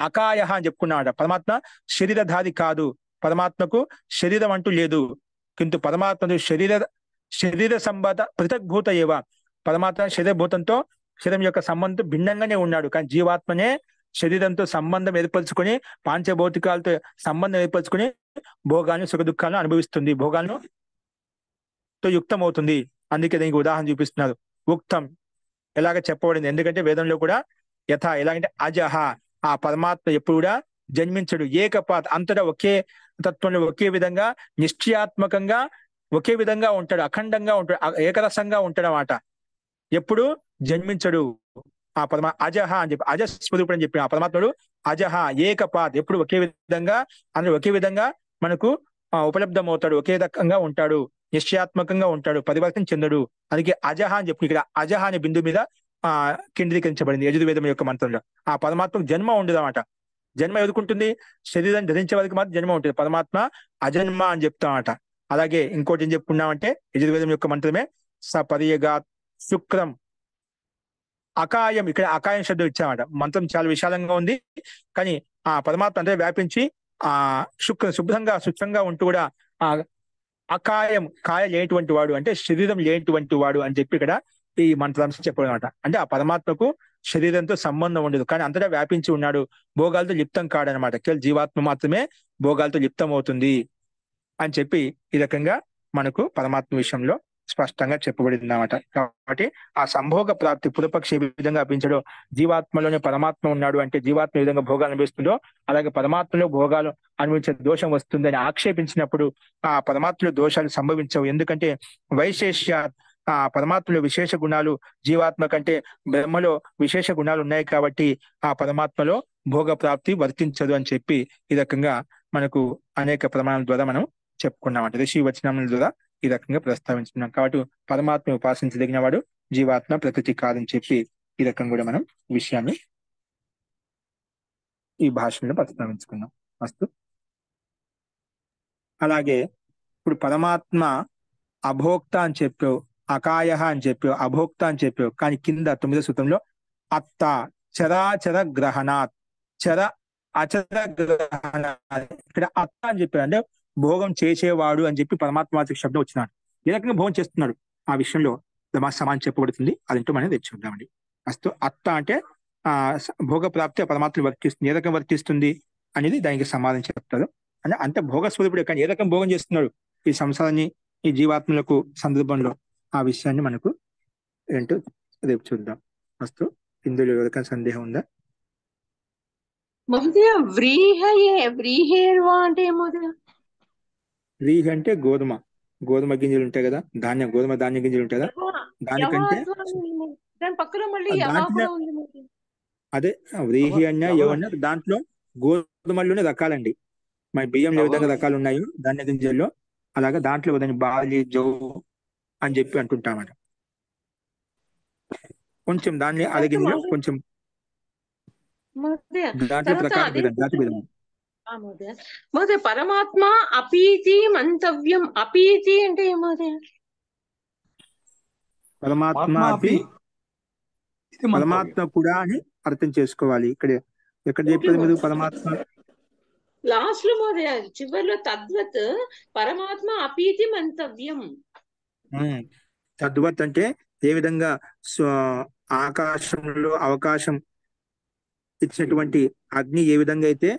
అకాయ అని చెప్పుకున్నాడు. పరమాత్మ శరీరధారి కాదు, పరమాత్మకు శరీరం అంటూ లేదు. కింటు పరమాత్మతో శరీర సంబంధ పృథగ్భూత ఏవ. పరమాత్మ శరీరభూతంతో శరీరం యొక్క సంబంధంతో భిన్నంగానే ఉన్నాడు. కానీ జీవాత్మనే శరీరంతో సంబంధం ఏర్పరచుకొని పాంచభౌతికాలతో సంబంధం ఏర్పరచుకొని భోగాలను సుఖ దుఃఖాలను అనుభవిస్తుంది, భోగాలను తో యుక్తమవుతుంది. అందుకే దీనికి ఉదాహరణ చూపిస్తున్నారు. ఉక్తం ఎలాగ చెప్పబడింది. ఎందుకంటే వేదంలో కూడా యథా ఎలాగంటే అజహ, ఆ పరమాత్మ ఎప్పుడు కూడా జన్మించడు. ఏకపాత్ అంతటా ఒకే తత్వంలో ఒకే విధంగా నిశ్చయాత్మకంగా ఒకే విధంగా ఉంటాడు, అఖండంగా ఉంటాడు, ఏకరసంగా ఉంటాడు అన్నమాట. ఎప్పుడు జన్మించడు. ఆ అజహ అని చెప్పి అజస్వరూపుడు అని చెప్పి ఆ పరమాత్ముడు అజహ ఏకపాత్, ఎప్పుడు ఒకే విధంగా అందరూ ఒకే విధంగా మనకు ఉపలబ్ధం అవుతాడు, ఒకే రకంగా ఉంటాడు, నిశ్చయాత్మకంగా ఉంటాడు, పరివర్తన చెందడు. అందుకే అజహ అని చెప్పి ఇక్కడ అజహ అనే బిందు మీద కేంద్రీకరించబడింది యజుర్వేదం యొక్క మంత్రంలో. ఆ పరమాత్మకు జన్మ ఉండదు అన్నమాట. జన్మ ఎదుర్కొంటుంది, శరీరాన్ని ధరించే వారికి మాత్రం జన్మ ఉంటుంది. పరమాత్మ అజన్మ అని చెప్తామట. అలాగే ఇంకోటి ఏం చెప్పుకున్నామంటే యజుర్వేదం యొక్క మంత్రమే సపర్యగా శుక్రం అకాయం. ఇక్కడ అకాయం శబ్దం ఇచ్చామట. మంత్రం చాలా విశాలంగా ఉంది, కానీ ఆ పరమాత్మ అంటే వ్యాపించి ఆ శుభ్రంగా శుభ్రంగా ఉంటూ కూడా ఆ అకాయం కాయ లేనటువంటి వాడు అంటే శరీరం లేనటువంటి వాడు అని చెప్పి ఇక్కడ ఈ మంత్రాంశం చెప్పడం అనమాట. అంటే ఆ పరమాత్మకు శరీరంతో సంబంధం ఉండదు, కానీ అంతటా వ్యాపించి ఉన్నాడు, భోగాలతో లిప్తం కాడనమాట. కేవలం జీవాత్మ మాత్రమే భోగాలతో లిప్తం అవుతుంది అని చెప్పి ఈ రకంగా మనకు పరమాత్మ విషయంలో స్పష్టంగా చెప్పబడింది అన్నమాట. కాబట్టి ఆ సంభోగ ప్రాప్తి పూర్వపక్షి ఏ విధంగా అభించడో జీవాత్మలోనే పరమాత్మ ఉన్నాడు అంటే జీవాత్మ ఏ విధంగా భోగాలు అనుభవిస్తుందో అలాగే పరమాత్మలో భోగాలు అనుభవించే దోషం వస్తుందని ఆక్షేపించినప్పుడు ఆ పరమాత్మలో దోషాలు సంభవించవు. ఎందుకంటే వైశేష్య ఆ పరమాత్మలో విశేష గుణాలు జీవాత్మ కంటే బ్రహ్మలో విశేష గుణాలు ఉన్నాయి కాబట్టి ఆ పరమాత్మలో భోగ ప్రాప్తి వర్తించదు అని చెప్పి ఈ రకంగా మనకు అనేక ప్రమాణాల ద్వారా మనం చెప్పుకున్నామంట. ఋషి వచనముల ద్వారా ఈ రకంగా ప్రస్తావించుకున్నాం. కాబట్టి పరమాత్మ ఉపాసించదగిన వాడు జీవాత్మ ప్రకృతి కాదని చెప్పి ఈ రకంగా కూడా మనం విషయాన్ని ఈ భాషలో ప్రస్తావించుకున్నాం. అస్తు. అలాగే ఇప్పుడు పరమాత్మ అభోక్త అని చెప్పావు, అకాయ అని చెప్పావు, అభోక్త అని చెప్పావు. కానీ కింద 9వ సూత్రంలో అత్త చరాచర గ్రహణాత్ చర అచర గ్రహణాత్ ఇక్కడ అత్త అని చెప్పాడు అంటే భోగం చేసేవాడు అని చెప్పి పరమాత్మ శబ్దం వచ్చినాడు. ఏ రకంగా భోగం చేస్తున్నాడు ఆ విషయంలో సమానం చెప్పబడుతుంది. అదేంటో మనం తెచ్చుకుంటామండి. అస్తు. అత్త అంటే భోగ ప్రాప్తి పరమాత్మ వర్తిస్తుంది. ఏ రకం వర్తిస్తుంది అనేది దానికి సమాధానం చెప్తారు. అంటే అంత భోగ స్వరూపుడే, కానీ ఏ రకం భోగం చేస్తున్నాడు ఈ సంసారాన్ని ఈ జీవాత్మలకు సందర్భంలో ఆ విషయాన్ని మనకు ఏంటో రేపు చూద్దాం. అస్తు. ఇందులో ఎవరికైనా సందేహం ఉందా? మహోదయ వ్రీహేర్వా అంటే ఏమోదయ? వ్రీహి అంటే గోధుమ గింజలు ఉంటాయి కదా, గోధుమ ధాన్య గింజలు ఉంటాయి కదా, దానికంటే దాని పక్కన మళ్ళీ దాంట్లో అదే వ్రీహి అన్నా ఏమన్నా దాంట్లో గోధుమల్లోనే రకాలండి. మరి బియ్యంలో ఏ విధంగా రకాలు ఉన్నాయో ధాన్య గింజల్లో అలాగా దాంట్లో దాన్ని బాలి జవ్వు అని చెప్పి అంటుంటామట. కొంచెం దాన్ని అదే గింజలో కొంచెం దాంట్లో ప్రకారం జాతి భేదం. మోదయ పరమాత్మ అపీతి మంతవ్యం. అపీతి అంటే ఏమోదయ? పరమాత్మ కూడా అని అర్థం చేసుకోవాలి. ఇక్కడ ఎక్కడ చెప్పేది మీరు పరమాత్మ లాస్ట్ లో మోదయ చివరిలో తద్వత్ పరమాత్మ అపీతి మంతవ్యం. తద్వత్ అంటే ఏ విధంగా ఆకాశంలో అవకాశం ఇచ్చినటువంటి అగ్ని ఏ విధంగా అయితే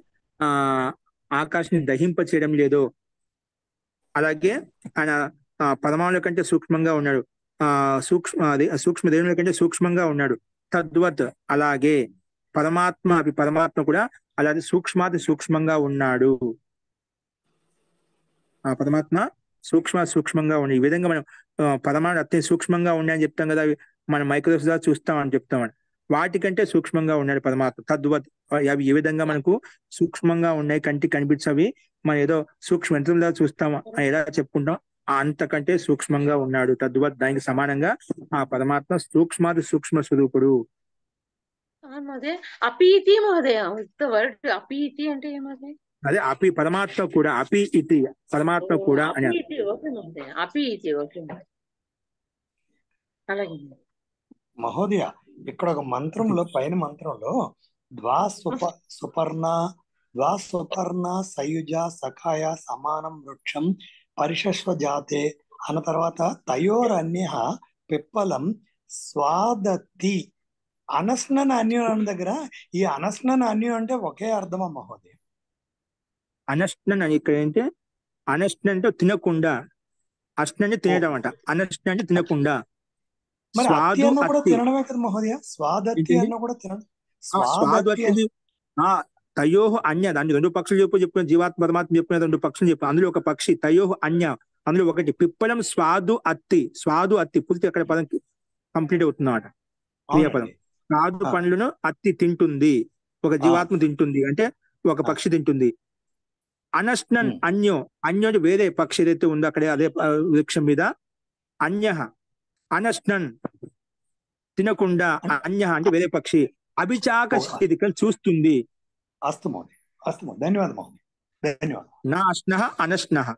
ఆకాశాన్ని దహింప చేయడం లేదో అలాగే ఆయన పరమాణుల కంటే సూక్ష్మంగా ఉన్నాడు. సూక్ష్మదేవుల కంటే సూక్ష్మంగా ఉన్నాడు. తద్వత్ అలాగే పరమాత్మ కూడా అలాగే సూక్ష్మాతి సూక్ష్మంగా ఉన్నాడు. ఆ పరమాత్మ సూక్ష్మంగా ఉన్నాయి. ఈ విధంగా మనం పరమాణు అత్యంత సూక్ష్మంగా ఉన్నాయని చెప్తాం కదా, మనం మైక్రోస్కోప్ ద్వారా చూస్తామని చెప్తామని. వాటికంటే సూక్ష్మంగా ఉన్నాడు పరమాత్మ. తద్వత్ అవి ఏ విధంగా మనకు సూక్ష్మంగా ఉన్నాయి, కంటికి కనిపించవి, మనం ఏదో సూక్ష్మ యంత్రం ద్వారా చూస్తాం అని ఎలా చెప్పుకుంటాం, అంతకంటే సూక్ష్మంగా ఉన్నాడు. తద్వత్ దానికి సమానంగా ఆ పరమాత్మ సూక్ష్మాది సూక్ష్మ స్వరూపుడు. మహోదయ అపీతి మహోదయ వర్డ్ అపీతి అంటే ఏమది? అదే అపి పరమాత్మ కూడా, అపి ఇతి పరమాత్మ కూడా అని అర్థం. అపీతి ఓకే మహోదయ, అపీతి ఓకే అలాగే. మహోదయ ఇక్కడ ఒక మంత్రంలో, పైన మంత్రంలో సుపర్ణ సయుజ సఖాయ సమానం వృక్షం పరిషస్వ జాతే అన్న తర్వాత తయోరన్య పిప్పలం స్వాదత్తి అనస్నన అన్యం దగ్గర ఈ అనస్నన అన్యం అంటే ఒకే అర్థమా మహోదయ? అనస్నన్ అని ఇక్కడ ఏంటి? అనస్న అంటే తినకుండా, అస్న అంటే తినడం అంట, అనస్న అంటే తినకుండా. మరి అత్తి స్వాదు అన్న కూడా అత్తి తినడమే కదా మహోదయ? స్వాదత్తి అన్న కూడా తినడం. స్వాదు అత్తి తయోహ అన్య, దాన్ని రెండు పక్షులు చెప్పిన జీవాత్మ పరమాత్మ చెప్పిన రెండు పక్షులు చెప్పిన, అందులో ఒక పక్షి తయోహ అన్య, అందులో ఒకటి పిప్పలం స్వాదు అత్తి. స్వాదు అత్తి పూర్తి అక్కడ పదం కంప్లీట్ అవుతుందన్నమాట, క్రియాపదం. స్వాదు పండ్లను అత్తి తింటుంది, ఒక జీవాత్మ తింటుంది అంటే ఒక పక్షి తింటుంది. అనస్నన్ అన్యో, అన్యో వేరే పక్షి ఏదైతే ఉందో అక్కడ అదే వృక్షం మీద, అన్య అనస్నన్ తినకుండా, అన్య అంటే వేరే పక్షి, అభిచాక చూస్తుంది. అస్తు మహోదయ, అస్తు మహోదయ, ధన్యవాదాలు మహోదయ, ధన్యవాదాలు. నా అస్నః అనస్నః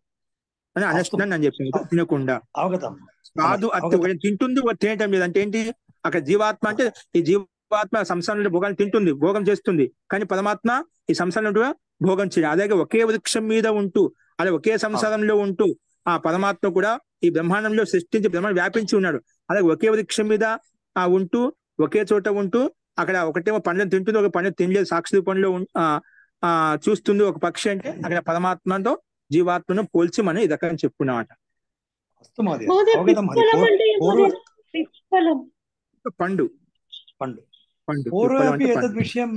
అని అనస్నన్ అని చెప్పింది, తినకుండా. అవగతం. స్వాదు అత్తి ఒకటి తింటుంది, ఒకటి తినటం లేదు. అంటే ఏంటి? అక్కడ జీవాత్మ అంటే ఈ జీవాత్మ సంసారంలో భోగాన్ని తింటుంది, భోగం చేస్తుంది, కానీ పరమాత్మ ఈ సంసారంలో భోగం చేయాలి. అలాగే ఒకే వృక్షం మీద ఉంటూ, అలా ఒకే సంసారంలో ఉంటూ ఆ పరమాత్మ కూడా ఈ బ్రహ్మాండంలో సృష్టించి బ్రహ్మాండం వ్యాపించి ఉన్నాడు. అలాగే ఒకే వృక్షం మీద ఉంటూ, ఒకే చోట ఉంటూ, అక్కడ ఒకటేమో పండ్లను తింటుంది, ఒక పండ్లు తినలేదు, సాక్షి పండ్లో చూస్తుంది ఒక పక్షి. అంటే అక్కడ పరమాత్మతో జీవాత్మను పోల్చి మనం ఈ రకంగా చెప్పుకున్నామట. పండు పండు పండు పూర్వమపి ఏతద్ విషయం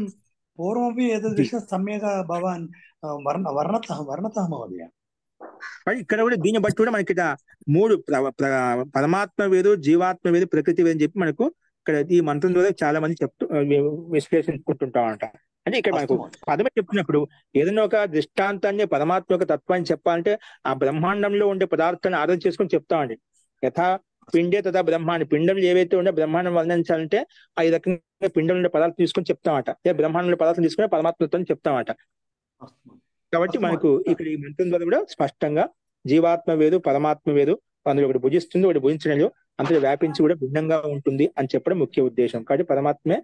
సమ్యక్ భవాన్ వర్ణతః మహోదయ. ఇక్కడ కూడా దీన్ని బట్టి కూడా మనకి మూడు పరమాత్మ వేరు, జీవాత్మ వేరు, ప్రకృతి వేరు అని చెప్పి మనకు ఇక్కడ ఈ మంత్రం ద్వారా చాలా మంది విశ్లేషించుకుంటుంటామంట. అంటే ఇక్కడ మనకు పదమే చెప్తున్నప్పుడు ఏదైనా ఒక దృష్టాంతాన్ని, పరమాత్మ యొక్క తత్వాన్ని చెప్పాలంటే ఆ బ్రహ్మాండంలో ఉండే పదార్థాన్ని ఆధారం చేసుకొని చెప్తామండి. యథా పిండే తథా బ్రహ్మాండ, పిండంలో ఏవైతే ఉండే బ్రహ్మాండం వర్ణించాలంటే ఆ రకంగా పిండంలో ఉండే పదార్థం తీసుకొని చెప్తామట, బ్రహ్మాండంలో పదార్థం తీసుకుని పరమాత్మతో చెప్తామట. కాబట్టి మనకు ఇక్కడ ఈ మంత్రం ద్వారా కూడా స్పష్టంగా జీవాత్మ వేరు, పరమాత్మ వేరు, అందులో ఒకటి భుజిస్తుంది, ఒకటి భుజించడంలో అంతలో వ్యాపించి కూడా భిన్నంగా ఉంటుంది అని చెప్పడం ముఖ్య ఉద్దేశం. కాబట్టి పరమాత్మే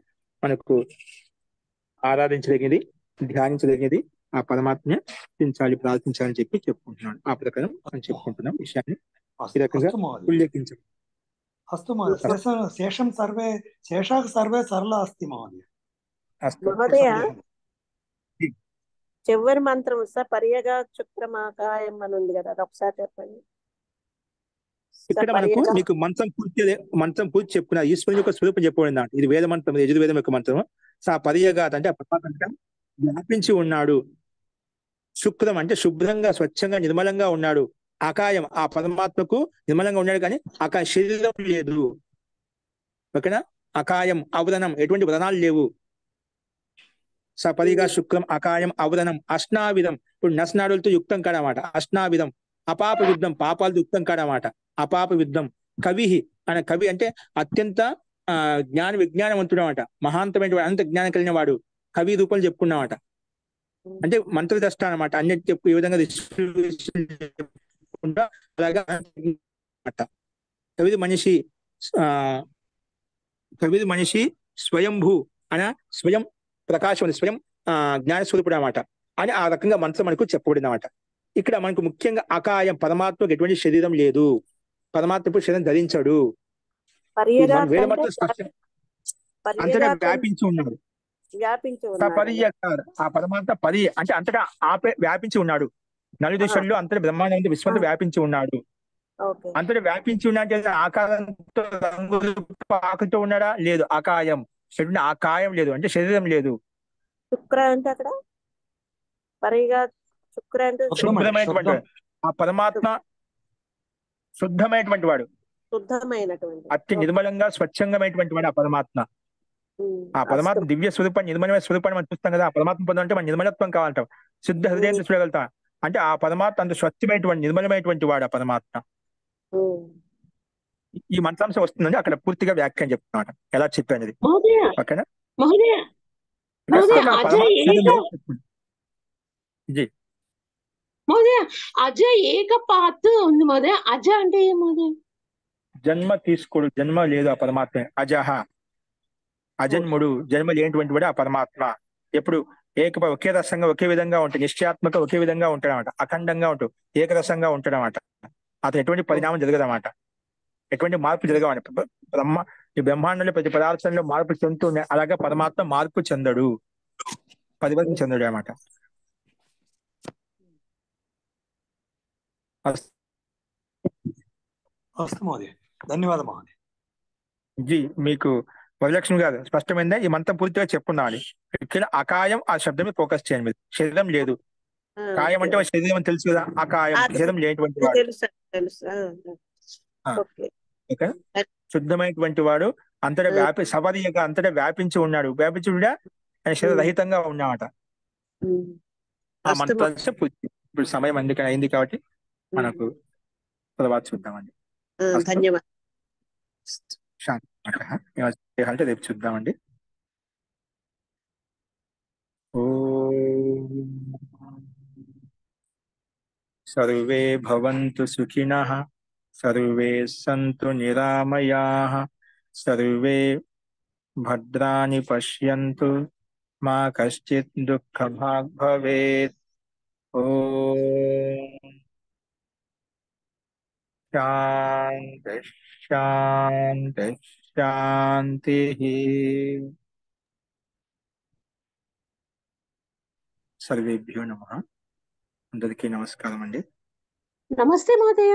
మనకు ఆరాధించదగినది, ధ్యానించదగినది, ఆ పరమాత్మే చించాలి, ప్రార్థించాలని చెప్పి చెప్పుకుంటున్నాడు. ఆ ప్రకారం మనం చెప్పుకుంటున్నాం విషయాన్ని ఈ రకంగా ఉల్లేఖించాలి. అస్తు మహోదయ, శేషాः సర్వే సరళ అస్తి మహోదయ. మహోదయ చివరి మంత్రం పర్యగా చుక్రమాకాయం అని ఉంది కదా, అది ఒకసారి చెప్పండి. ఇక్కడ మనకు మీకు మంత్రం పూర్తి చెప్పుకున్నా, ఈశ్వరుని యొక్క స్వరూపం చెప్పబడింది. ఇది వేద మంత్రం, యజుర్వేదం యొక్క మంత్రం. సా పర్యగాత్ అంటే వ్యాపించి ఉన్నాడు. శుక్రం అంటే శుభ్రంగా, స్వచ్ఛంగా, నిర్మలంగా ఉన్నాడు. అకాయం ఆ పరమాత్మకు నిర్మలంగా ఉన్నాడు, కానీ శరీరం లేదు. ఓకేనా? అకాయం అవదనం, ఎటువంటి వదనాలు లేవు. సపరిగా శుక్రం అకాయం అవదనం. అష్నావిధం, ఇప్పుడు నస్నాడులతో యుక్తం కాడమాట. అష్నావిధం అపాప యుద్ధం, పాపాలతో యుక్తం కాడమాట. అపాప యుద్ధం. కవి అనే కవి అంటే అత్యంత జ్ఞాన విజ్ఞానవంతుడు అనమాట. మహాంతమైన అనంత జ్ఞానం కలిగిన వాడు. కవి రూపాలు చెప్పుకున్నామట. అంటే మంత్రదృష్ట అనమాట. అన్నిటి చెప్పు ఈ విధంగా అలాగా కవిది మనిషి స్వయంభూ అన స్వయం ప్రకాశం, స్వయం జ్ఞానస్వరూపుడు అనమాట అని ఆ రకంగా మంత్రం మనకు చెప్పబడింది అనమాట. ఇక్కడ మనకు ముఖ్యంగా అకాయం, పరమాత్మకు ఎటువంటి శరీరం లేదు, పరమాత్మ శరీరం ధరించాడు, అంతటా వ్యాపించి ఉన్నాడు. ఆ పరమాత్మ పరి అంటే అంతటా వ్యాపించి ఉన్నాడు. నలుదిశల్లో అంతటా బ్రహ్మాండం విశ్వంతో వ్యాపించి ఉన్నాడు. అంతటా వ్యాపించి ఉన్నాడు. ఆకారంతో ఆకుతో ఉన్నాడా? లేదు. అకాయం, ఆకాయం లేదు అంటే శరీరం లేదు. శుక్ర అంటే అక్కడ శుభ్రమైనటువంటి ఆ పరమాత్మ శుద్ధమైనటువంటి వాడు, అతి నిర్మలంగా స్వచ్ఛంగమైనటువంటి వాడు ఆ పరమాత్మ. ఆ పరమాత్మ దివ్య స్వరూపాన్ని, నిర్మలమైన స్వరూపాన్ని మనం చూస్తాం కదా. ఆ పరమాత్మ పొందాలంటే మన నిర్మలత్వం కావాలంటాం, శుద్ధ హృదయంతో చూడగలుగుతాం. అంటే ఆ పరమాత్మ అంత స్వచ్ఛమైనటువంటి, నిర్మలమైనటువంటి వాడు ఆ పరమాత్మ. ఈ మంత్రాంశం వస్తుందండి అక్కడ పూర్తిగా వ్యాఖ్యానం చెప్తున్నమాట, ఎలా చెప్పాను. ఓకేనా? మహోదయ మహోదయ మన అజ పరమాత్మ ఏక జీ మహోదయ అజ ఏక పాత్ ఉంది మహోదయ. అజ అంటే ఏం మహోదయ? జన్మ తీసుకోడు, జన్మ లేదు ఆ పరమాత్మ. అజహ అజన్ముడు, జన్మ లేనటువంటి వాడు ఆ పరమాత్మ. ఎప్పుడు ఒకే రసంగా ఒకే విధంగా ఉంటాడు, నిశ్చయాత్మక ఒకే విధంగా ఉంటాడనమాట, అఖండంగా ఉంటూ ఏకరసంగా ఉంటాడనమాట. అతను ఎటువంటి పరిణామం జరగదన్నమాట, ఎటువంటి మార్పు జరగవన్నమాట. ఈ బ్రహ్మాండంలో ప్రతి పదార్థంలో మార్పు చెందుతూ ఉన్నాయి. అలాగే పరమాత్మ మార్పు చెందడు, పరివర్తన చెందడు అనమాట. అస్తు మహోదయ, ధన్యవాద మహోదయ. జీ మీకు వరలక్ష్మి గారు స్పష్టమైందా? ఈ మంత్రం పూర్తిగా చెప్పుకున్నాను. ఇక్కడ అకాయం ఆ శబ్దం మీద ఫోకస్ చేయండి. మీరు శరీరం లేదు, కాయం అంటే శరీరం అని తెలుసు కదా, అకాయం శరీరం లేనటువంటి వాడు. తెలుసు. ఓకే, శుద్ధమైనటువంటి వాడు అంతటా సవర్యగా అంతటా వ్యాపించి ఉన్నాడు. వ్యాపించి కూడా ఆయన శరీర రహితంగా ఉన్నామట. ఆ మంత్రాన్ని పూర్తి ఇప్పుడు సమయం అందుకని అయింది కాబట్టి మనకు తర్వాత చూద్దామండి. ధన్యవాదాలు. శాంతి అంటే రేపు చూద్దామండి. ఓ సర్వే భవంతు సుఖినః, సర్వే సంతు నిరామయాః, సర్వే భద్రాణి పశ్యంతు, మా కశ్చిత్ దుఃఖభాగ్ భవేత్. ఓం శాంతి శాంతి శాంతి. సర్వేభ్యో నమః. అందరికీ నమస్కారం అండి. నమస్తే మహోదయ.